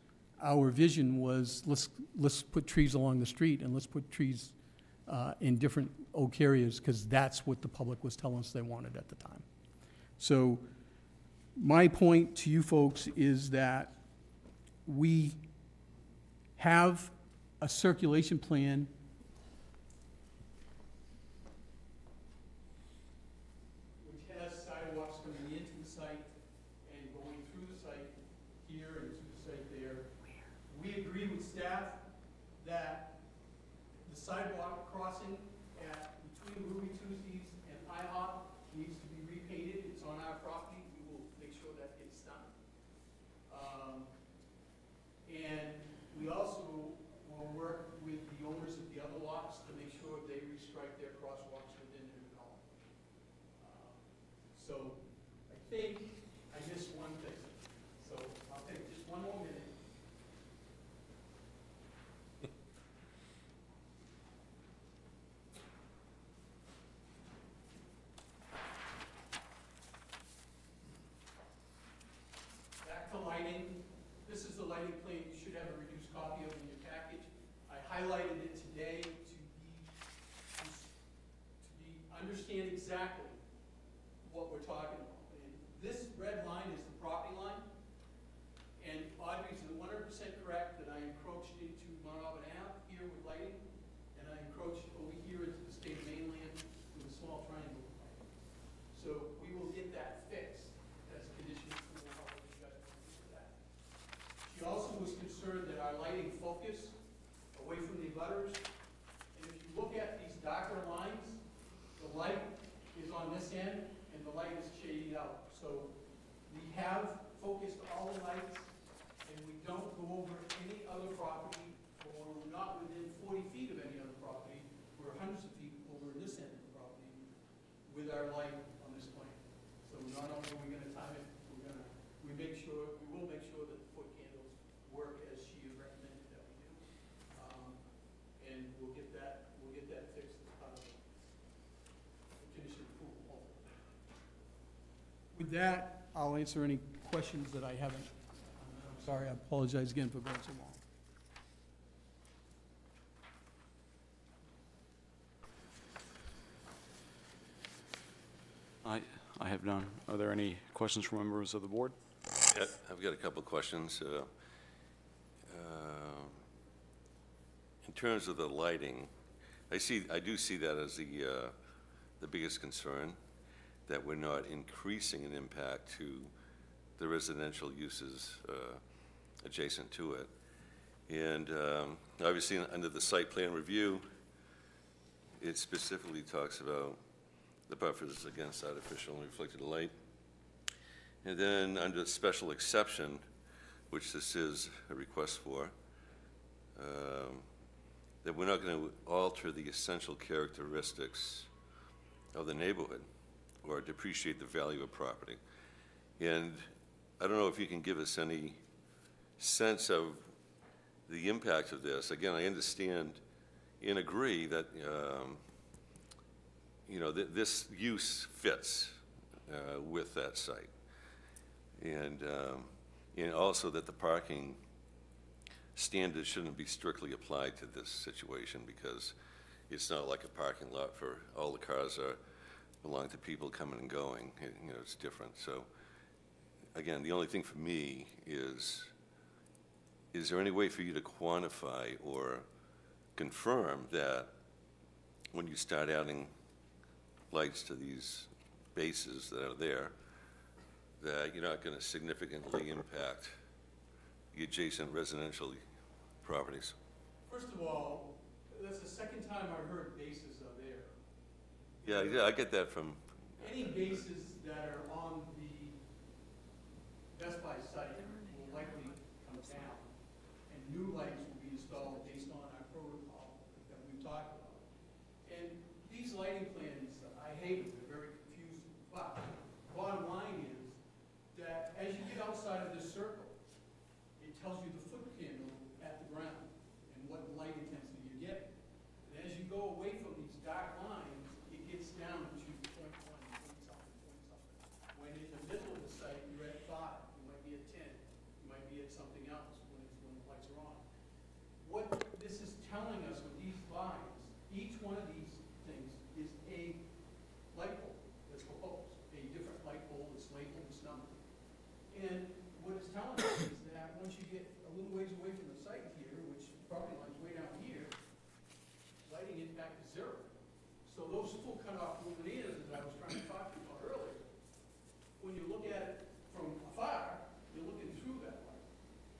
our vision was, let's put trees along the street, and let's put trees in different oak areas, because that's what the public was telling us they wanted at the time. So my point to you folks is that we have a circulation plan which has sidewalks coming into the site and going through the site here and to the site there. We agree with staff that the sidewalk crossing between Ruby Tuesdays and IHOP needs to be repainted. It's on our property. We will make sure that gets done. And we also will work with the owners of the other lots to make sure they restripe their crosswalks within their development. So I think I missed one thing. So I'll take just one more minute. Back to lighting. This is the lighting plan. You should have a reduced copy of it in your package. I highlighted it today to understand exactly what we're talking about. And this red line is the property line. And Audrey's 100% correct that I encroached into Mount Auburn Ave here with lighting, and I encroached over here into the state of mainland with a small triangle of lighting. So we will get that fixed as a condition of approval. I'll let you guys look into that. She also was concerned that our lighting focus away from the abutters. And if you look at these darker lines, 10, and the light is shading out. So we have focused all the lights, and we don't go over any other property, or we're not within 40 feet of any other property. We're hundreds of feet over this end of the property with our light on this plan. So not only are we gonna time it, we will make sure that the foot candles work as she has recommended that we do. And we'll get that fixed as part of the condition approval. With that, I'll answer any questions that I haven't. I'm sorry, I apologize again for going so long. I have none. Are there any questions from members of the board? Yeah, I've got a couple of questions. In terms of the lighting, I do see that as the biggest concern, that we're not increasing an impact to the residential uses adjacent to it. And obviously, under the site plan review, it specifically talks about the buffers against artificial and reflected light. And then under special exception, which this is a request for, that we're not going to alter the essential characteristics of the neighborhood or depreciate the value of property. And I don't know if you can give us any sense of the impact of this. Again, I understand and agree that this use fits with that site. And also that the parking standards shouldn't be strictly applied to this situation, because it's not like a parking lot for all the cars belong to people coming and going. It's different. So again, the only thing for me is there any way for you to quantify or confirm that when you start adding lights to these bases that are there, that you're not going to significantly impact the adjacent residential properties? First of all, that's the second time I've heard bases are there. Yeah, I get that from... Any bases that are on the Best Buy site will likely come down, and new lights will be installed based on our protocol that we've talked about. And these lighting plans, I hate them, they're very confusing, but bottom line is that as you get outside of this circle, it tells you the foot candle at the ground and what light intensity you're getting. And as you go away from these dark lines, it gets down to 0.1, point something. When in the middle of the site, you're at 5, you might be at 10, you might be at something else when the lights are on. What this is telling us with these lines, each one of these things is a light pole that's proposed, a different light pole that's labeled this number. And what it's telling us is that once you get a little ways away from the site here, which property line's way down here, lighting impact is 0. So those full cutoff luminaires that I was trying to talk to you about earlier, when you look at it from afar, you're looking through that light.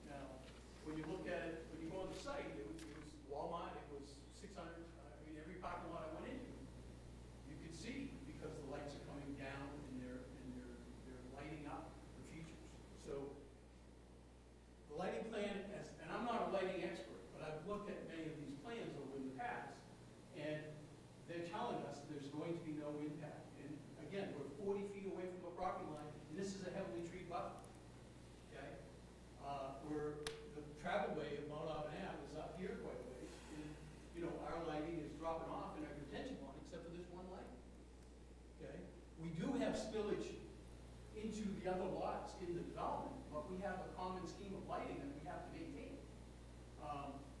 Now, when you look at it, when you go on the site, it was Walmart, it was 600, every parking lot I went into, you could see because the lights are coming down and they're lighting up the features. So the lighting plan, and I'm not a lighting expert, but I've looked at many of these plans over in the past, and they're telling us there's going to be no impact. And again, we're 40 feet away from the property line, and this is a heavily treed buffer. Okay? Where the travelway of Mount Auburn Ave is up here quite a ways, and our lighting is dropping off in our detention pond except for this one light. Okay? We do have spillage into the other lots in the development, but we have a common scheme of lighting that we have to maintain.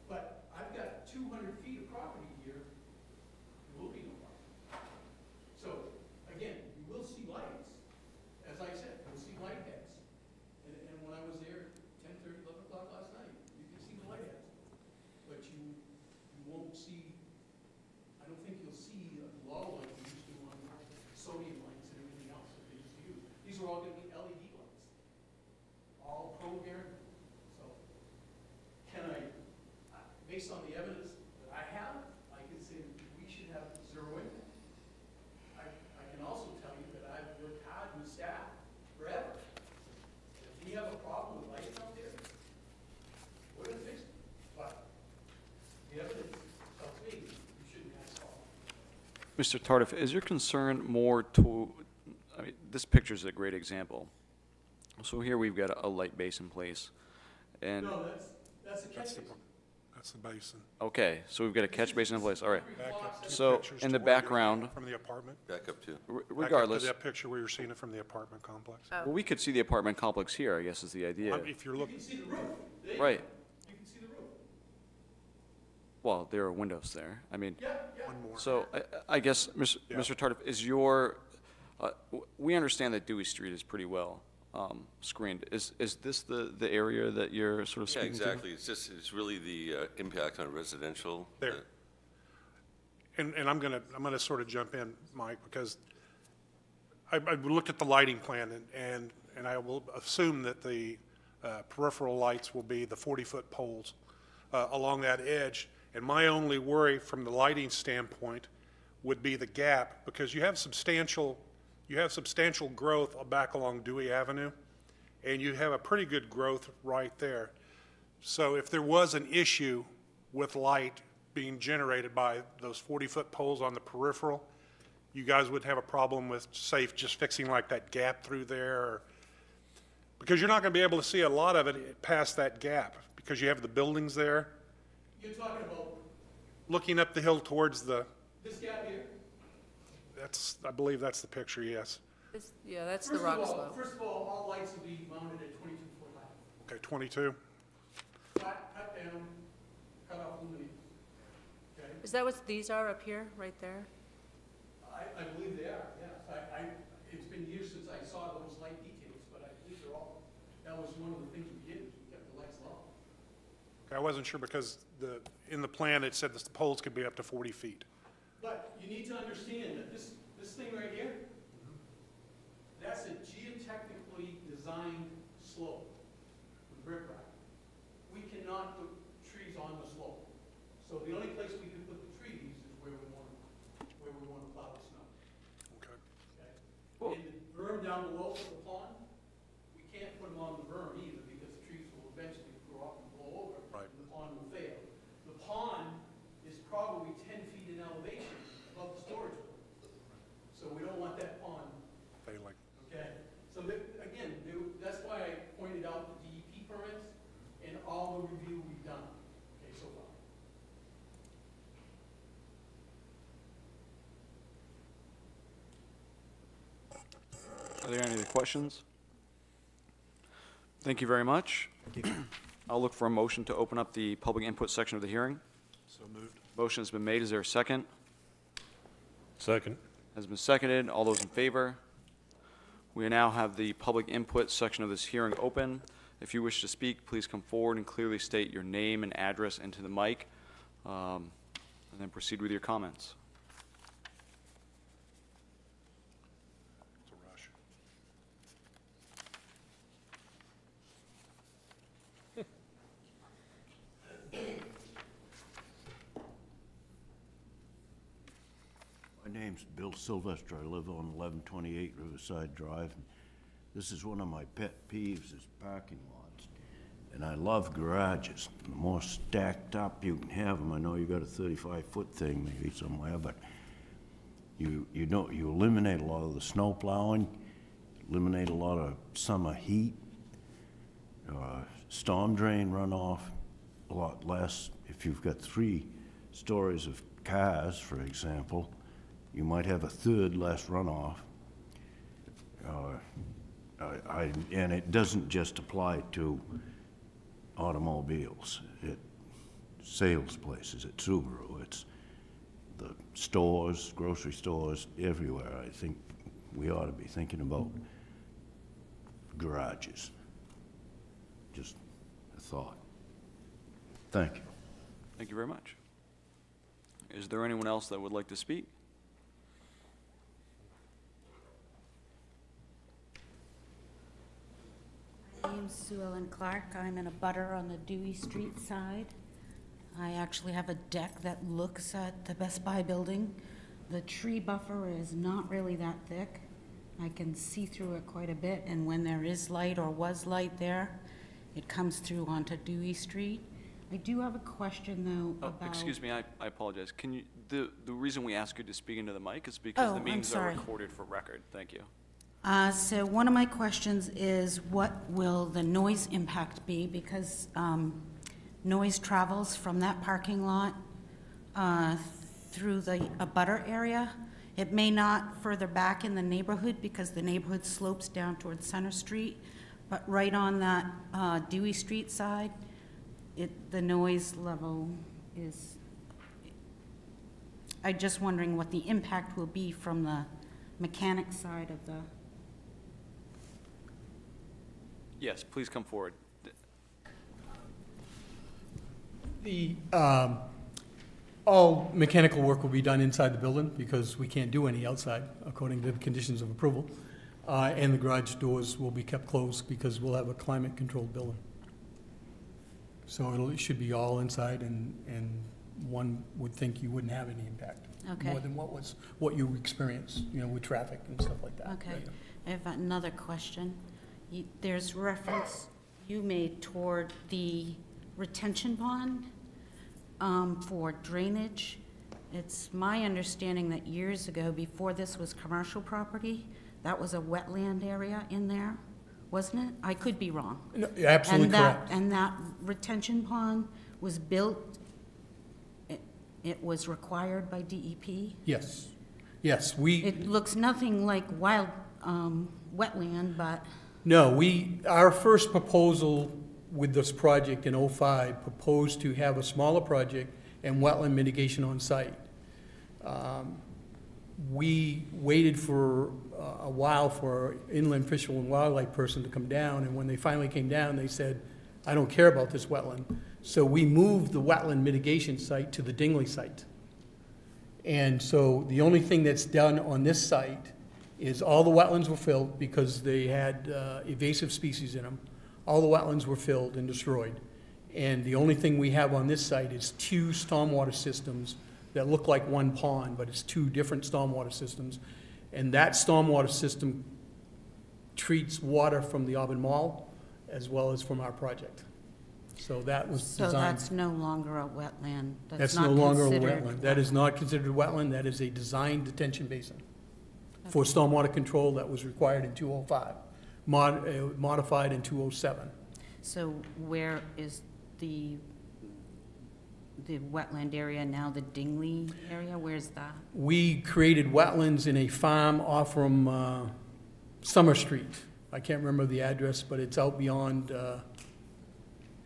But I've got 200 feet of property here, there will be no light. So, again, you will see lights. As I said, you'll see light heads. And when I was there 10:30, 11 o'clock last night, you can see the light heads. But you won't see, I don't think you'll see a glow like you used to on sodium lights and everything else that they used to use. These are all going to be LED lights, all programmed. So, based on the evidence that I have, I can say we should have 0 impact. I can also tell you Mr. Tardif, is your concern more to, I mean, this picture is a great example. So here we've got a light base in place, and, No, that's a catch That's the, basin. that's the basin. okay, so we've got a catch basin in place, all right. Back up two So, pictures in to the where you're background, From the apartment. Back up to, Back up to regardless, that picture where you're seeing it from the apartment complex. well, we could see the apartment complex here, I guess is the idea. If you're You looking, can see the roof. There you Right, go. You can see the roof. well, there are windows there, I mean, Yeah, yeah. one more. so I guess, Yeah. Mr. Tardif, is your, we understand that Dewey Street is pretty well screened. Is this the area that you're sort of yeah, speaking to? exactly. It's really the impact on residential. There. And I'm gonna sort of jump in, Mike, because I looked at the lighting plan, and I will assume that the peripheral lights will be the 40-foot poles along that edge. And my only worry from the lighting standpoint would be the gap, because you have substantial growth back along Dewey Avenue, and you have a pretty good growth right there. So if there was an issue with light being generated by those 40-foot poles on the peripheral, you guys would have a problem with, say, just fixing like that gap through there, or, because you're not going to be able to see a lot of it past that gap, because you have the buildings there. You're talking about Looking up the hill towards the, this gap here? I believe that's the picture, yes. Yeah, that's the rock slope. First of all lights will be mounted at 22-foot high. Okay, 22. Flat, cut down, cut off luminaires. Okay? Is that what these are up here, right there? I believe they are, yes. It's been years since I saw those light details, but I believe they're all, that was one of the things we did, is we kept the lights low. Okay, I wasn't sure because in the plan, it said that the poles could be up to 40 feet. But you need to understand that this thing right here, that's a geotechnically designed slope with riprap. We cannot put trees on the slope. So the only place we can put the trees is where we want to plow the snow. Okay. Okay? Well- And the berm down below for the pond, we can't put them on the berm either because the trees will eventually grow up and blow over. Right. And the pond will fail. The pond is probably 10 feet in elevation above the storage pool. So we don't want that pond, Failing. okay? So again, that's why I pointed out the DEP permits and all the review we've done, okay, so far. Are there any other questions? Thank you very much. I'll look for a motion to open up the public input section of the hearing. So moved. Motion has been made. Is there a second? Second. Has been seconded. All those in favor? We now have the public input section of this hearing open. If you wish to speak, please come forward and clearly state your name and address into the mic, and then proceed with your comments. It's a rush. My name's Bill Sylvester. I live on 1128 Riverside Drive. This is one of my pet peeves is parking lots. And I love garages. The more stacked up you can have them, I know you got a 35-foot thing maybe somewhere, but you eliminate a lot of the snow plowing, eliminate a lot of summer heat, storm drain runoff, a lot less. If you've got 3 stories of cars, for example, you might have a third less runoff. And it doesn't just apply to automobiles, sales places, at Subaru. It's the stores, grocery stores, everywhere. I think we ought to be thinking about garages. Just a thought. Thank you. Thank you very much. Is there anyone else that would like to speak? My name's Sue Ellen Clark. I'm in a butter on the Dewey Street side. I actually have a deck that looks at the Best Buy building. The tree buffer is not really that thick. I can see through it quite a bit, and when there is light or was light there, it comes through onto Dewey Street. I do have a question, though, Oh, about... excuse me, I apologize. Can you, the reason we ask you to speak into the mic is because Oh, the I'm meetings are sorry. recorded for record. Thank you. So one of my questions is, what will the noise impact be? Because noise travels from that parking lot through the abutter area. It may not further back in the neighborhood because the neighborhood slopes down towards Center Street, but right on that Dewey Street side, the noise level is, I'm just wondering what the impact will be from the mechanic side of the... Yes, please come forward. The, all mechanical work will be done inside the building because we can't do any outside according to the conditions of approval. And the garage doors will be kept closed because we'll have a climate-controlled building. So it should be all inside, and one would think you wouldn't have any impact. Okay. More than what you experience, you know, with traffic and stuff like that. Okay. I have another question. There's reference you made toward the retention pond for drainage. It's my understanding that years ago, before this was commercial property, that was a wetland area in there, wasn't it? I could be wrong. No, you're absolutely correct. And that retention pond was built, it was required by DEP? Yes. Yes, It looks nothing like wild wetland, but... No, our first proposal with this project in '05 proposed to have a smaller project and wetland mitigation on site. We waited for a while for an inland fish and wildlife person to come down, and when they finally came down, they said, I don't care about this wetland. So we moved the wetland mitigation site to the Dingley site. And so the only thing that's done on this site is all the wetlands were filled because they had invasive species in them. All the wetlands were filled and destroyed. And the only thing we have on this site is 2 stormwater systems that look like one pond, but it's 2 different stormwater systems. And that stormwater system treats water from the Auburn Mall as well as from our project. So that was So designed. that's no longer a wetland? That's not no longer a considered wetland. That is not considered a wetland. That is a designed detention basin for stormwater control that was required in 205, modified in 207. So where is the wetland area now, the Dingley area? Where's that? We created wetlands in a farm off from Summer Street. I can't remember the address, but it's out beyond,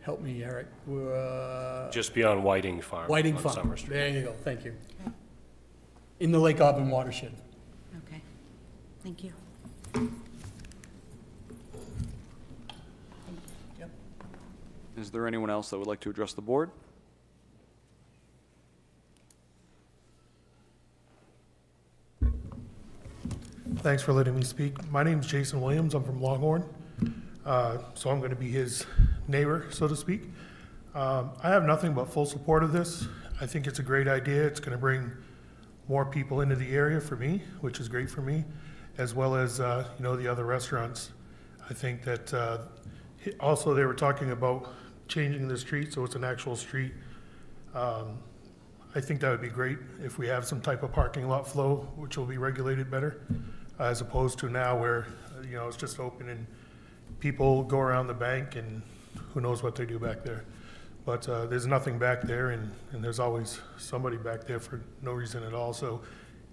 help me, Eric. Just beyond Whiting Farm. Whiting on Farm. Summer Street. There you go, thank you. In the Lake Auburn watershed. Okay, thank you. Is there anyone else that would like to address the board? Thanks for letting me speak. My name's Jason Williams. I'm from Longhorn. So I'm going to be his neighbor, so to speak. I have nothing but full support of this. I think it's a great idea. It's going to bring more people into the area for me, which is great for me, as well as, the other restaurants. I think that also they were talking about changing the street so it's an actual street. I think that would be great if we have some type of parking lot flow, which will be regulated better, as opposed to now where, it's just open and people go around the bank and who knows what they do back there. But there's nothing back there, and there's always somebody back there for no reason at all. So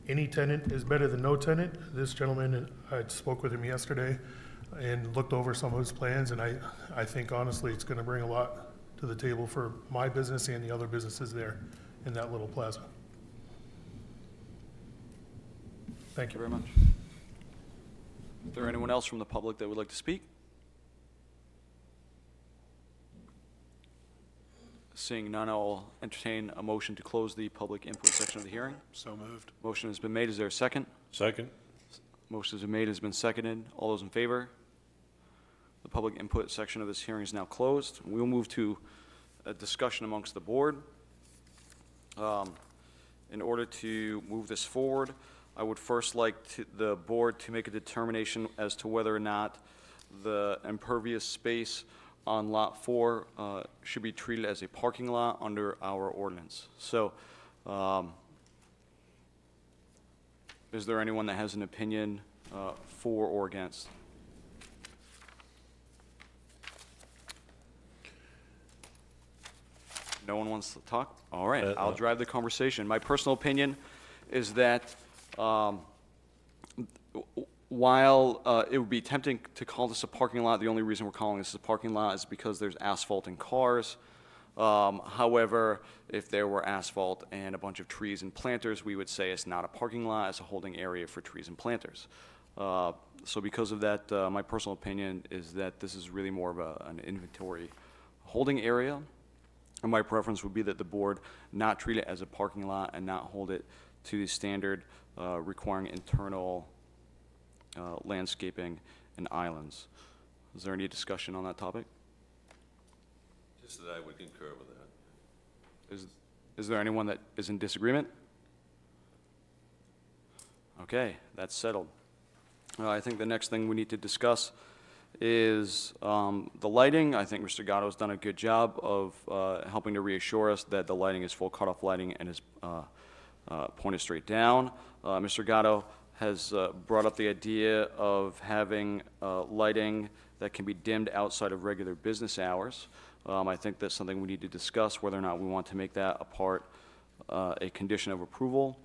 any tenant is better than no tenant. This gentleman, I spoke with him yesterday and looked over some of his plans, and I think honestly it's going to bring a lot to the table for my business and the other businesses there in that little plaza. Thank you very much. Is there anyone else from the public that would like to speak? Seeing none, I'll entertain a motion to close the public input section of the hearing. So moved. Motion has been made. Is there a second? Second? Motion has been made, has been seconded. All those in favor? The public input section of this hearing is now closed. We will move to a discussion amongst the board. In order to move this forward, I would first like the board to make a determination as to whether or not the impervious space on Lot 4 should be treated as a parking lot under our ordinance. So, is there anyone that has an opinion for or against? No one wants to talk? All right, I'll drive the conversation. My personal opinion is that while it would be tempting to call this a parking lot, the only reason we're calling this a parking lot is because there's asphalt and cars. However, if there were asphalt and a bunch of trees and planters, we would say it's not a parking lot, it's a holding area for trees and planters. So because of that, my personal opinion is that this is really more of an inventory holding area. And my preference would be that the board not treat it as a parking lot and not hold it to the standard requiring internal landscaping and islands. Is there any discussion on that topic? Just that I would concur with that. Is there anyone that is in disagreement? Okay, that's settled. I think the next thing we need to discuss is the lighting. I think Mr. Gatto's done a good job of helping to reassure us that the lighting is full cutoff lighting and is pointed straight down. Mr. Gatto has brought up the idea of having lighting that can be dimmed outside of regular business hours. I think that's something we need to discuss, whether or not we want to make that a condition of approval.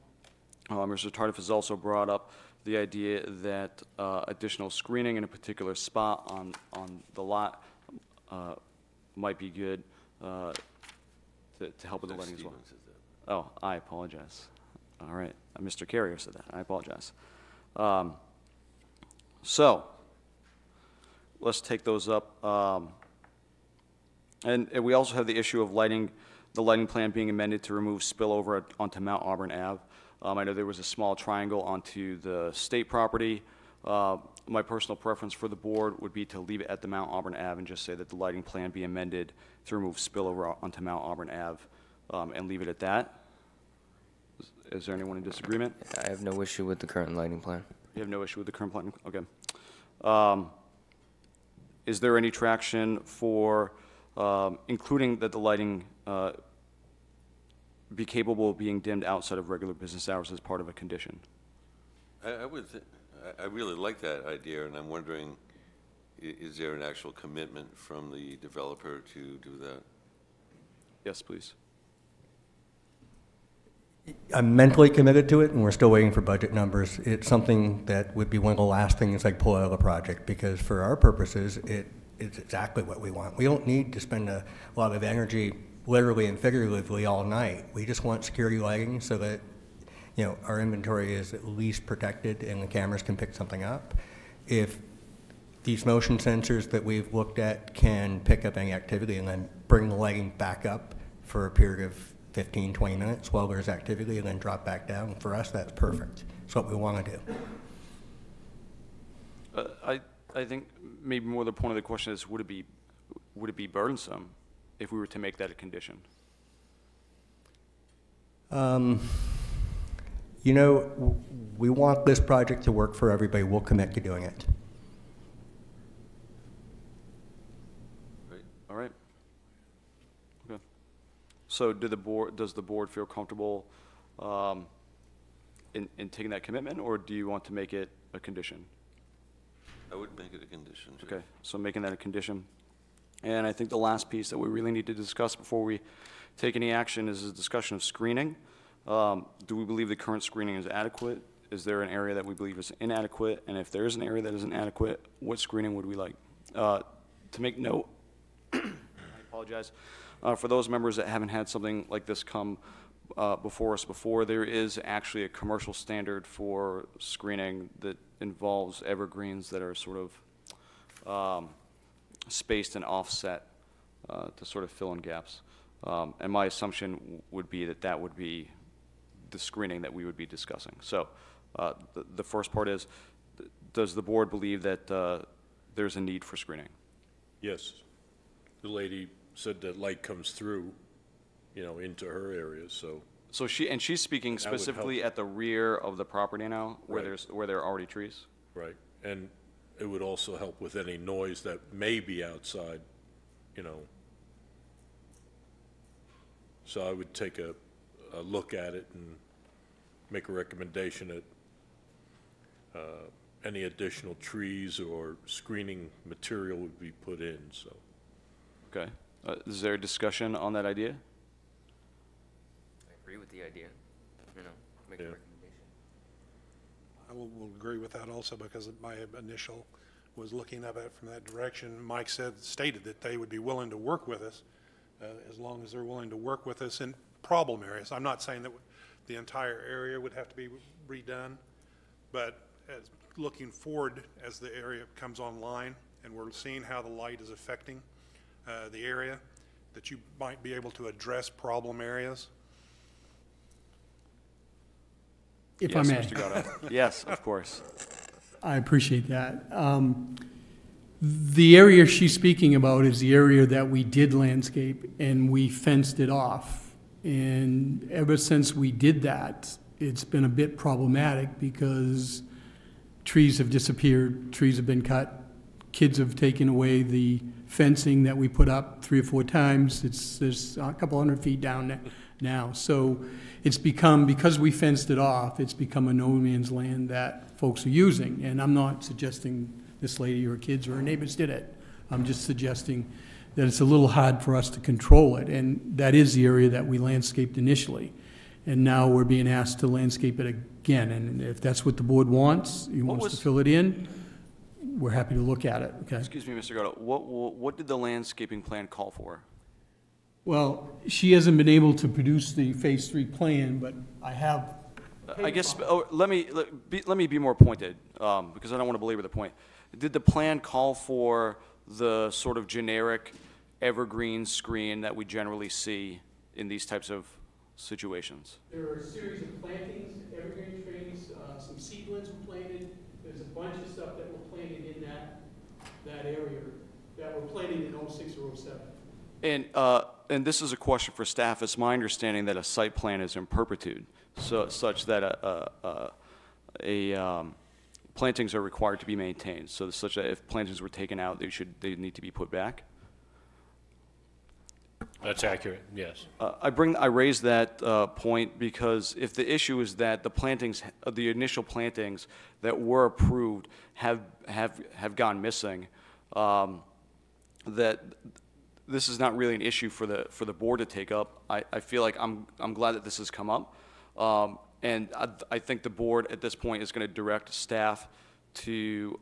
Mr. Tardif has also brought up the idea that additional screening in a particular spot on the lot might be good to help with the lighting as well. Oh, I apologize. All right, Mr. Carrier said that. I apologize. So let's take those up. And we also have the issue of the lighting plan being amended to remove spillover onto Mount Auburn Ave. I know there was a small triangle onto the state property. My personal preference for the board would be to leave it at the Mount Auburn Ave and just say that the lighting plan be amended to remove spillover onto Mount Auburn Ave and leave it at that. Is there anyone in disagreement? I have no issue with the current lighting plan. You have no issue with the current plan? Okay. Is there any traction for including that the lighting be capable of being dimmed outside of regular business hours as part of a condition? I really like that idea, and I'm wondering, is there an actual commitment from the developer to do that? Yes, please. I'm mentally committed to it, and we're still waiting for budget numbers. It's something that would be one of the last things I'd pull out of the project, because for our purposes, it's exactly what we want. We don't need to spend a lot of energy literally and figuratively all night. We just want security lighting so that, our inventory is at least protected and the cameras can pick something up. If these motion sensors that we've looked at can pick up any activity and then bring the lighting back up for a period of 15, 20 minutes while there's activity and then drop back down, for us, that's perfect. It's what we want to do. I think maybe more the point of the question is, would it be burdensome if we were to make that a condition? We want this project to work for everybody. We'll commit to doing it. All right. Okay. So does the board feel comfortable in taking that commitment, or do you want to make it a condition? I would make it a condition. Okay, so making that a condition. And I think the last piece that we really need to discuss before we take any action is a discussion of screening. Do we believe the current screening is adequate? Is there an area that we believe is inadequate? And if there is an area that is inadequate, what screening would we like? To make note, I apologize, for those members that haven't had something like this come before us before, there is actually a commercial standard for screening that involves evergreens that are sort of spaced and offset to sort of fill in gaps. And my assumption would be that that would be the screening that we would be discussing. So the first part is, does the board believe that there's a need for screening? Yes. The lady said that light comes through, into her area, so. So she's speaking specifically at the rear of the property now, where Right. where there are already trees? Right. And it would also help with any noise that may be outside you know. So I would take a look at it and make a recommendation that any additional trees or screening material would be put in, so. Okay. Is there a discussion on that idea? I agree with the idea, you know, make a Yeah. recommendation. I will agree with that also, because my initial was looking at it from that direction. Mike stated that they would be willing to work with us, as long as they're willing to work with us in problem areas. I'm not saying that the entire area would have to be redone, but as looking forward as the area comes online and we're seeing how the light is affecting the area, that you might be able to address problem areas. If Yes, I may. Mr. Gatto. Yes, of course. I appreciate that. The area she's speaking about is the area that we did landscape and we fenced it off. And ever since we did that, it's been a bit problematic because trees have disappeared, trees have been cut, kids have taken away the fencing that we put up 3 or 4 times. There's a couple hundred feet down now. So it's become, because we fenced it off, it's become a no man's land that folks are using. And I'm not suggesting this lady or her kids or her neighbors did it. I'm just suggesting that it's a little hard for us to control it. And that is the area that we landscaped initially. And now we're being asked to landscape it again. And if that's what the board wants, he wants to fill it in, we're happy to look at it, okay? Excuse me, Mr. Gatto. What did the landscaping plan call for? Well, she hasn't been able to produce the Phase 3 plan, but I have. I guess, let me be more pointed, because I don't want to belabor the point. Did the plan call for the sort of generic evergreen screen that we generally see in these types of situations? There are a series of plantings, evergreen trees, some seedlings were planted. There's a bunch of stuff that were planted in that area, that were planted in '06 or '07. And this is a question for staff. It's my understanding that a site plan is in perpetuity, so such that plantings are required to be maintained. So such that if plantings were taken out, they need to be put back. That's accurate, yes. I raise that point because if the issue is that the plantings, the initial plantings that were approved have gone missing, that this is not really an issue for the board to take up. I feel like I'm glad that this has come up, and I think the board at this point is going to direct staff to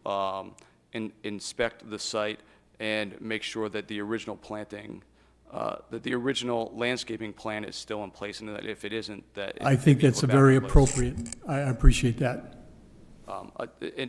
inspect the site and make sure that the original planting. That the original landscaping plan is still in place, and that if it isn't, that I think that's very appropriate. I appreciate that.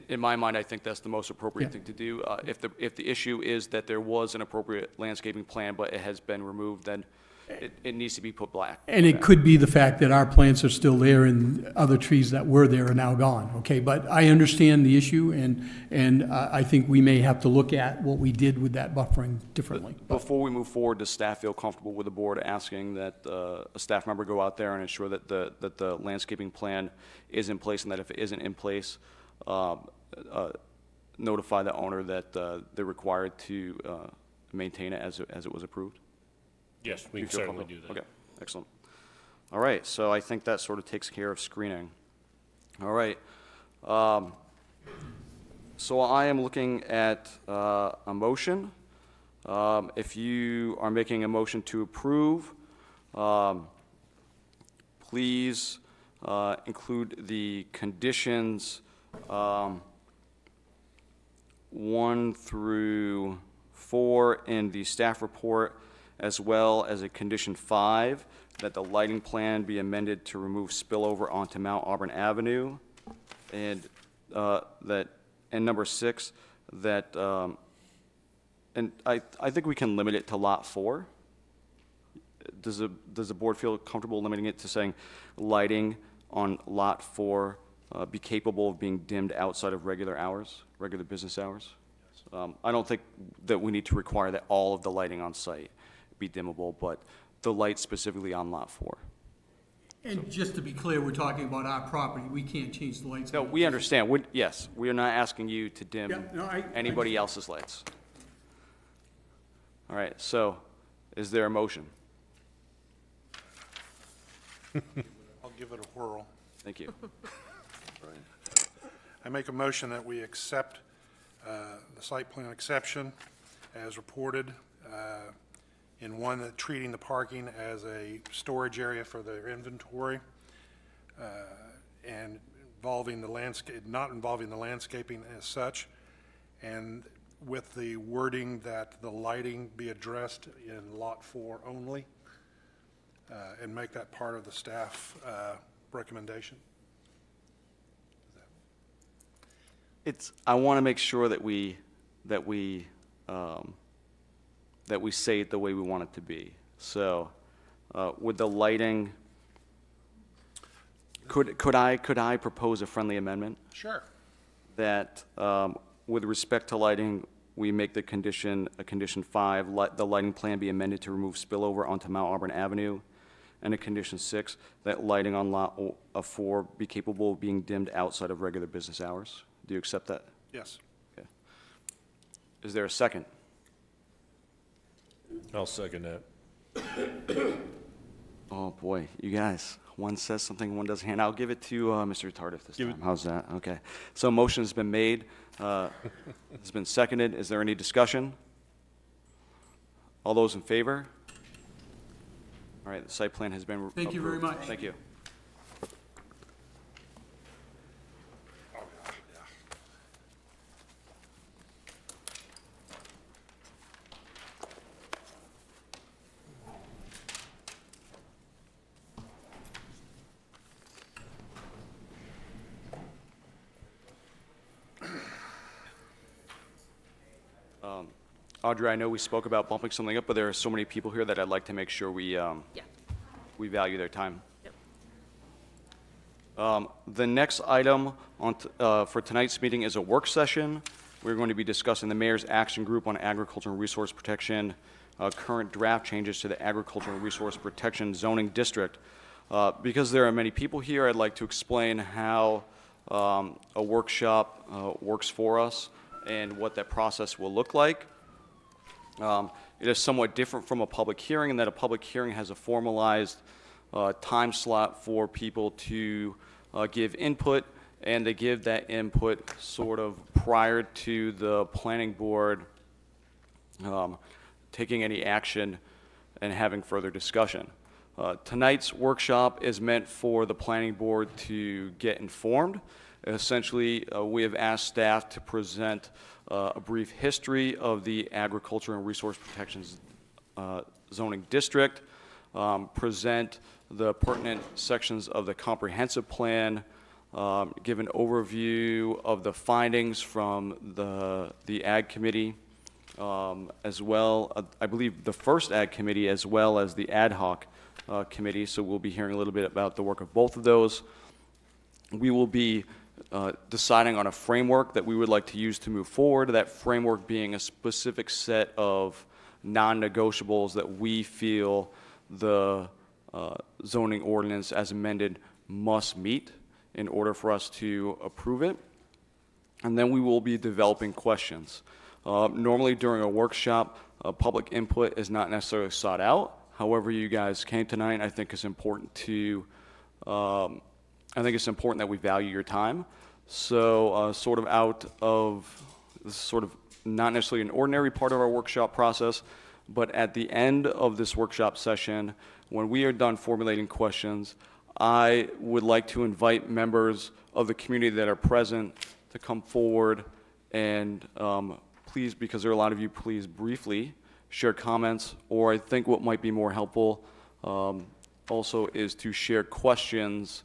In my mind, I think that's the most appropriate thing to do. If the issue is that there was an appropriate landscaping plan, but it has been removed, then it needs to be put back. And it could be the fact that our plants are still there and other trees that were there are now gone, okay? But I understand the issue, and I think we may have to look at what we did with that buffering differently. Before we move forward, does staff feel comfortable with the board asking that a staff member go out there and ensure that the landscaping plan is in place, and that if it isn't in place, notify the owner that they're required to maintain it as it was approved? Yes, we can certainly do that. Okay, excellent. All right, so I think that sort of takes care of screening. All right. So I am looking at a motion. If you are making a motion to approve, please include the conditions 1 through 4 in the staff report, as well as a condition 5, that the lighting plan be amended to remove spillover onto Mount Auburn Avenue, and number 6, that, and I think we can limit it to Lot 4. Does the board feel comfortable limiting it to saying lighting on Lot 4 be capable of being dimmed outside of regular business hours? I don't think that we need to require that all of the lighting on site be dimmable, but the light specifically on Lot 4. And just to be clear, we're talking about our property. We can't change the lights. No, we understand. Yes, we are not asking you to dim Yeah, no, anybody else's lights. All right, so is there a motion? I'll give it a whirl. Thank you. I make a motion that we accept the site plan exception as reported in one, that treating the parking as a storage area for their inventory and involving the landscape, not involving the landscaping as such, and with the wording that the lighting be addressed in Lot 4 only, and make that part of the staff recommendation. I want to make sure that we say it the way we want it to be. So, with the lighting, could I propose a friendly amendment Sure. that, with respect to lighting, we make the condition a condition 5, the lighting plan be amended to remove spillover onto Mount Auburn Avenue, and a condition 6, that lighting on Lot 4 be capable of being dimmed outside of regular business hours. Do you accept that? Yes. Okay. Is there a second? I'll second that. Oh, boy, you guys, one says something, one doesn't. I'll give it to Mr. Tardif this time. How's that? Okay. So motion has been made. It's been seconded. Is there any discussion? All those in favor? All right, the site plan has been approved. Thank you very much. Thank you. Audrey, I know we spoke about bumping something up, but there are so many people here that I'd like to make sure we value their time. Yep. The next item for tonight's meeting is a work session. We're going to be discussing the Mayor's Action Group on Agriculture and Resource Protection, current draft changes to the Agriculture and Resource Protection Zoning District. Because there are many people here, I'd like to explain how a workshop works for us and what that process will look like. It is somewhat different from a public hearing in that a public hearing has a formalized time slot for people to give input, and they give that input sort of prior to the planning board taking any action and having further discussion. Tonight's workshop is meant for the planning board to get informed. Essentially, we have asked staff to present a brief history of the Agriculture and Resource Protection Zoning District, present the pertinent sections of the comprehensive plan, give an overview of the findings from the Ag Committee, as well, I believe the first Ag Committee as well as the Ad Hoc Committee, so we'll be hearing a little bit about the work of both of those. We will be deciding on a framework that we would like to use to move forward, that framework being a specific set of non-negotiables that we feel the zoning ordinance as amended must meet in order for us to approve it. And then we will be developing questions. Normally during a workshop, public input is not necessarily sought out. However, you guys came tonight, I think it's important to I think it's important that we value your time. So sort of out of, this is sort of not necessarily an ordinary part of our workshop process, but at the end of this workshop session, when we are done formulating questions, I would like to invite members of the community that are present to come forward and please, because there are a lot of you, please briefly share comments, or I think what might be more helpful also is to share questions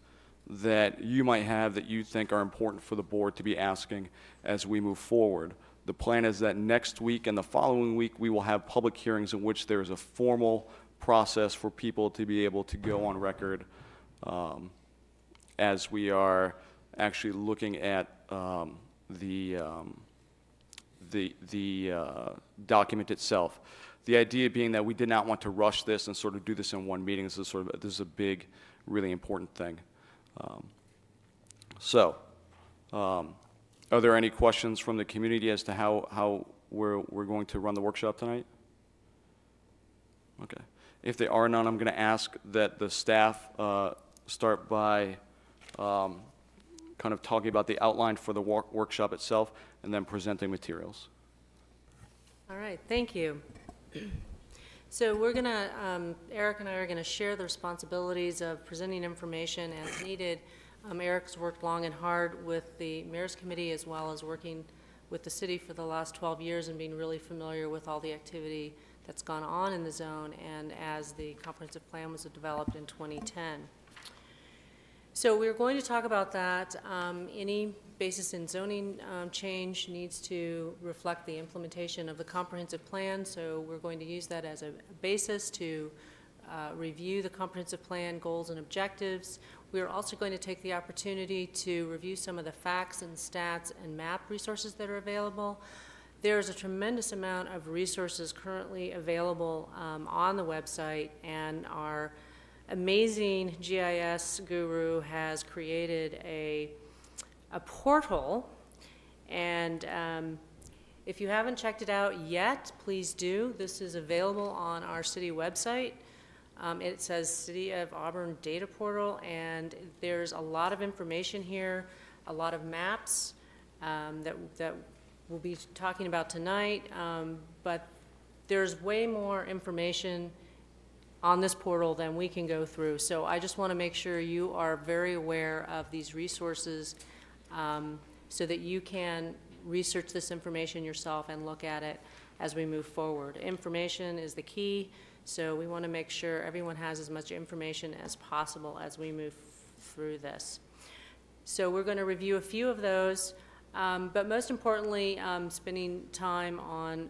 that you might have that you think are important for the board to be asking as we move forward. The plan is that next week and the following week we will have public hearings in which there is a formal process for people to be able to go on record as we are actually looking at the document itself. The idea being that we did not want to rush this and sort of do this in one meeting. This is a big, really important thing. Are there any questions from the community as to how we're going to run the workshop tonight? Okay. If there are none, I'm going to ask that the staff start by kind of talking about the outline for the workshop itself and then presenting materials. All right, thank you. So we're going to, Eric and I are going to share the responsibilities of presenting information as needed. Eric's worked long and hard with the Mayor's Committee as well as working with the city for the last 12 years and being really familiar with all the activity that's gone on in the zone and as the comprehensive plan was developed in 2010. So we're going to talk about that. Any basis in zoning change needs to reflect the implementation of the comprehensive plan, so we're going to use that as a basis to review the comprehensive plan goals and objectives. We are also going to take the opportunity to review some of the facts and stats and map resources that are available. There's a tremendous amount of resources currently available on the website, and our amazing GIS guru has created a portal, and if you haven't checked it out yet, please do. This is available on our city website. It says City of Auburn Data Portal, and there's a lot of information here, a lot of maps that we'll be talking about tonight, but there's way more information on this portal than we can go through. So I just want to make sure you are very aware of these resources so that you can research this information yourself and look at it as we move forward. Information is the key, so we want to make sure everyone has as much information as possible as we move through this. So we're going to review a few of those, but most importantly, spending time on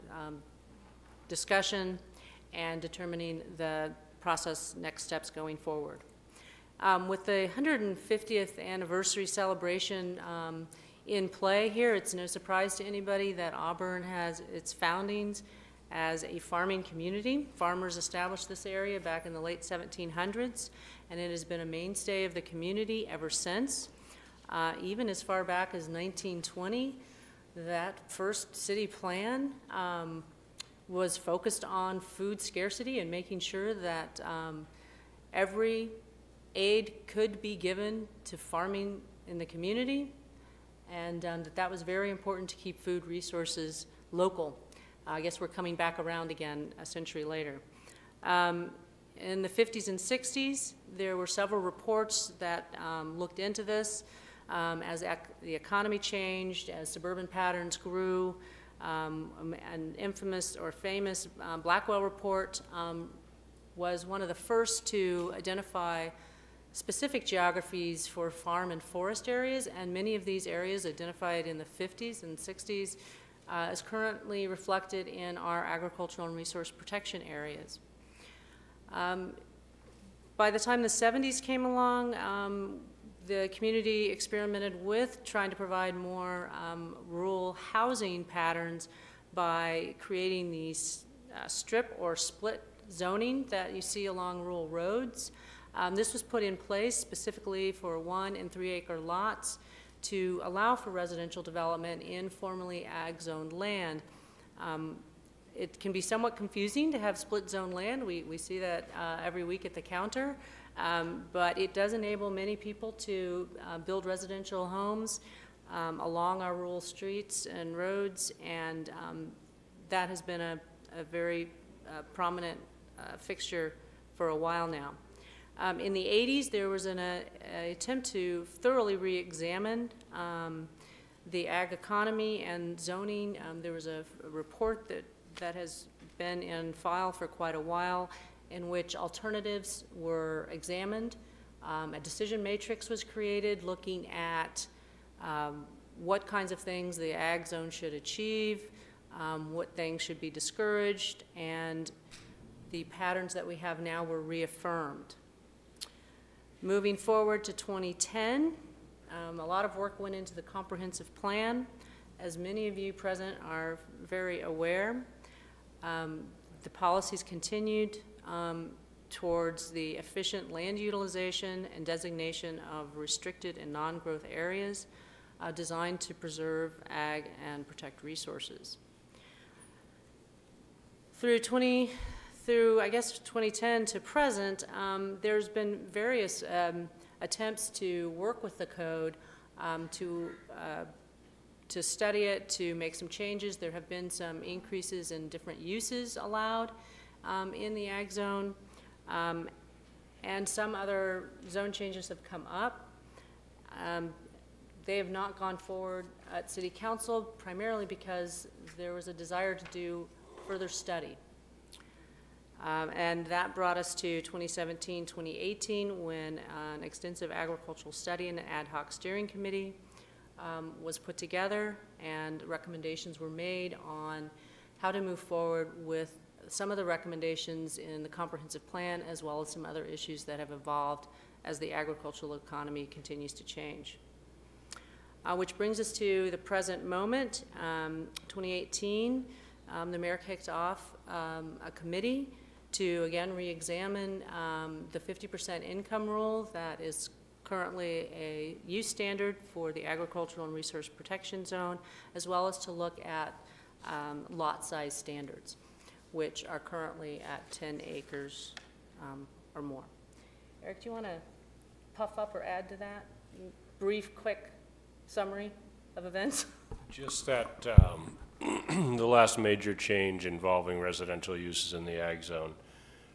discussion and determining the process next steps going forward. With the 150th anniversary celebration in play here, it's no surprise to anybody that Auburn has its foundings as a farming community. Farmers established this area back in the late 1700s, and it has been a mainstay of the community ever since. Even as far back as 1920, that first city plan was focused on food scarcity and making sure that every aid could be given to farming in the community, and that was very important to keep food resources local. I guess we're coming back around again a century later. In the 50s and 60s, there were several reports that looked into this as the economy changed, as suburban patterns grew. An infamous or famous Blackwell report was one of the first to identify specific geographies for farm and forest areas, and many of these areas identified in the 50s and 60s is currently reflected in our agricultural and resource protection areas. By the time the 70s came along, the community experimented with trying to provide more rural housing patterns by creating these strip or split zoning that you see along rural roads. This was put in place specifically for 1 and 3 acre lots to allow for residential development in formerly ag zoned land. It can be somewhat confusing to have split zone land. We see that every week at the counter, but it does enable many people to build residential homes along our rural streets and roads, and that has been a very prominent fixture for a while now. In the 80s, there was an attempt to thoroughly re-examine the ag economy and zoning. There was a report that has been in file for quite a while in which alternatives were examined. A decision matrix was created looking at what kinds of things the ag zone should achieve, what things should be discouraged, and the patterns that we have now were reaffirmed. Moving forward to 2010, a lot of work went into the comprehensive plan. As many of you present are very aware, the policies continued towards the efficient land utilization and designation of restricted and non-growth areas designed to preserve ag and protect resources. Through 2013 through, I guess, 2010 to present, there's been various attempts to work with the code to study it, to make some changes. There have been some increases in different uses allowed in the ag zone, and some other zone changes have come up. They have not gone forward at City Council, primarily because there was a desire to do further study. And that brought us to 2017, 2018, when an extensive agricultural study and an ad hoc steering committee was put together, and recommendations were made on how to move forward with some of the recommendations in the comprehensive plan, as well as some other issues that have evolved as the agricultural economy continues to change. Which brings us to the present moment. 2018, the mayor kicked off a committee to again re-examine the 50% income rule that is currently a use standard for the agricultural and resource protection zone, as well as to look at lot size standards, which are currently at 10 acres or more. Eric, do you want to puff up or add to that? Brief, quick summary of events? Just that the last major change involving residential uses in the ag zone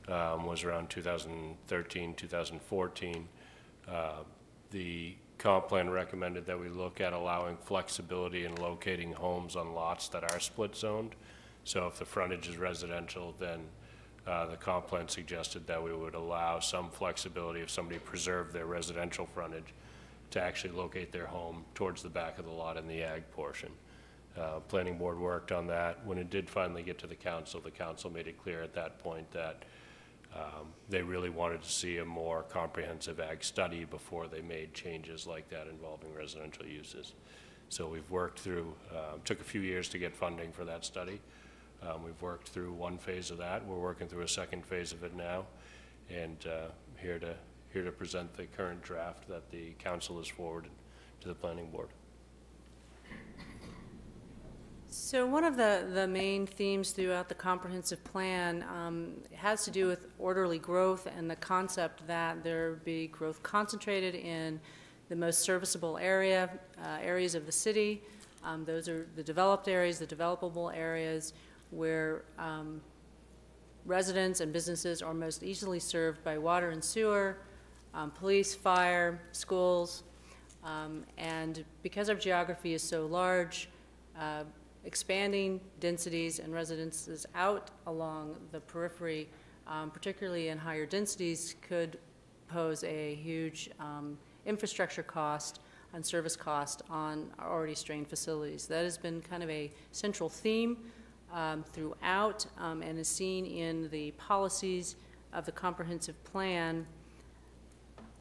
was around 2013, 2014. The comp plan recommended that we look at allowing flexibility in locating homes on lots that are split zoned. So if the frontage is residential, then the comp plan suggested that we would allow some flexibility if somebody preserved their residential frontage to actually locate their home towards the back of the lot in the ag portion. Planning board worked on that. When it did finally get to the council made it clear at that point that they really wanted to see a more comprehensive ag study before they made changes like that involving residential uses. So we've worked through, took a few years to get funding for that study. We've worked through one phase of that. We're working through a second phase of it now, and here to present the current draft that the council has forwarded to the planning board. So one of the main themes throughout the comprehensive plan has to do with orderly growth and the concept that there be growth concentrated in the most serviceable areas of the city. Those are the developed areas, the developable areas where residents and businesses are most easily served by water and sewer, police, fire, schools, and because our geography is so large, expanding densities and residences out along the periphery, particularly in higher densities, could pose a huge infrastructure cost and service cost on already strained facilities. That has been kind of a central theme throughout and is seen in the policies of the comprehensive plan,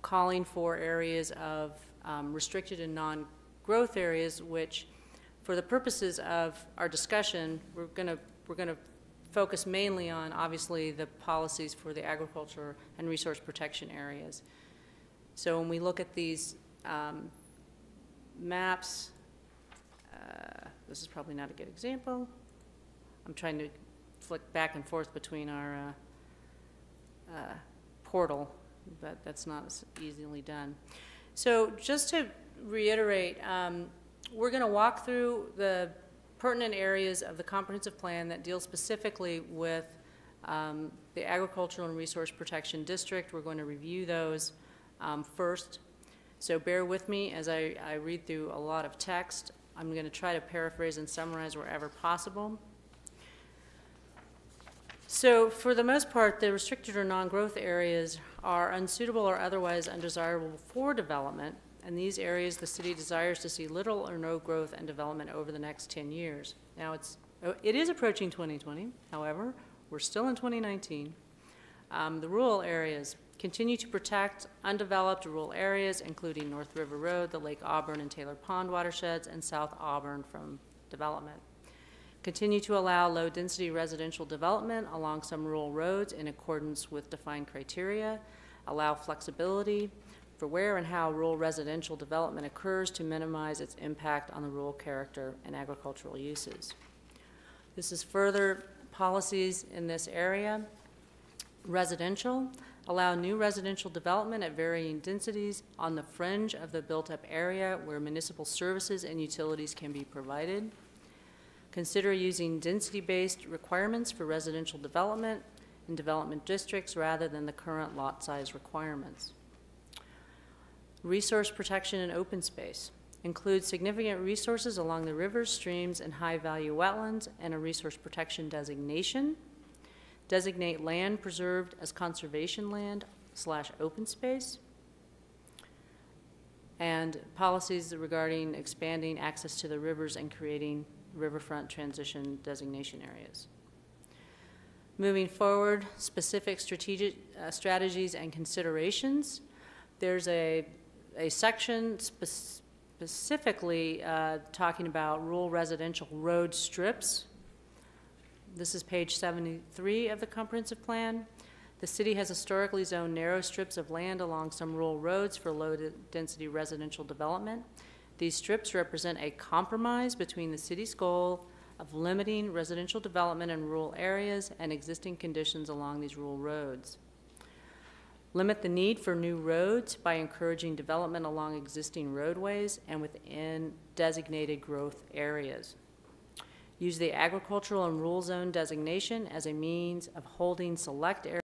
calling for areas of restricted and non-growth areas, which for the purposes of our discussion, we're going to focus mainly on, obviously, the policies for the agriculture and resource protection areas. So when we look at these maps, this is probably not a good example. I'm trying to flick back and forth between our portal, but that's not as easily done. So just to reiterate, we're going to walk through the pertinent areas of the comprehensive plan that deal specifically with the Agricultural and Resource Protection District. We're going to review those first. So bear with me as I read through a lot of text. I'm going to try to paraphrase and summarize wherever possible. So for the most part, the restricted or non-growth areas are unsuitable or otherwise undesirable for development. And these areas, the city desires to see little or no growth and development over the next 10 years. Now, it is approaching 2020. However, we're still in 2019. The rural areas continue to protect undeveloped rural areas, including North River Road, the Lake Auburn and Taylor Pond watersheds, and South Auburn from development. Continue to allow low-density residential development along some rural roads in accordance with defined criteria. Allow flexibility for where and how rural residential development occurs to minimize its impact on the rural character and agricultural uses. This is further policies in this area. Residential, allow new residential development at varying densities on the fringe of the built-up area where municipal services and utilities can be provided. Consider using density-based requirements for residential development in development districts rather than the current lot size requirements. Resource protection and open space. Include significant resources along the rivers, streams, and high-value wetlands and a resource protection designation. Designate land preserved as conservation land / open space. And policies regarding expanding access to the rivers and creating riverfront transition designation areas. Moving forward, specific strategic strategies and considerations. There's a section specifically talking about rural residential road strips. This is page 73 of the comprehensive plan. The city has historically zoned narrow strips of land along some rural roads for low-density residential development. These strips represent a compromise between the city's goal of limiting residential development in rural areas and existing conditions along these rural roads. Limit the need for new roads by encouraging development along existing roadways and within designated growth areas. Use the agricultural and rural zone designation as a means of holding select areas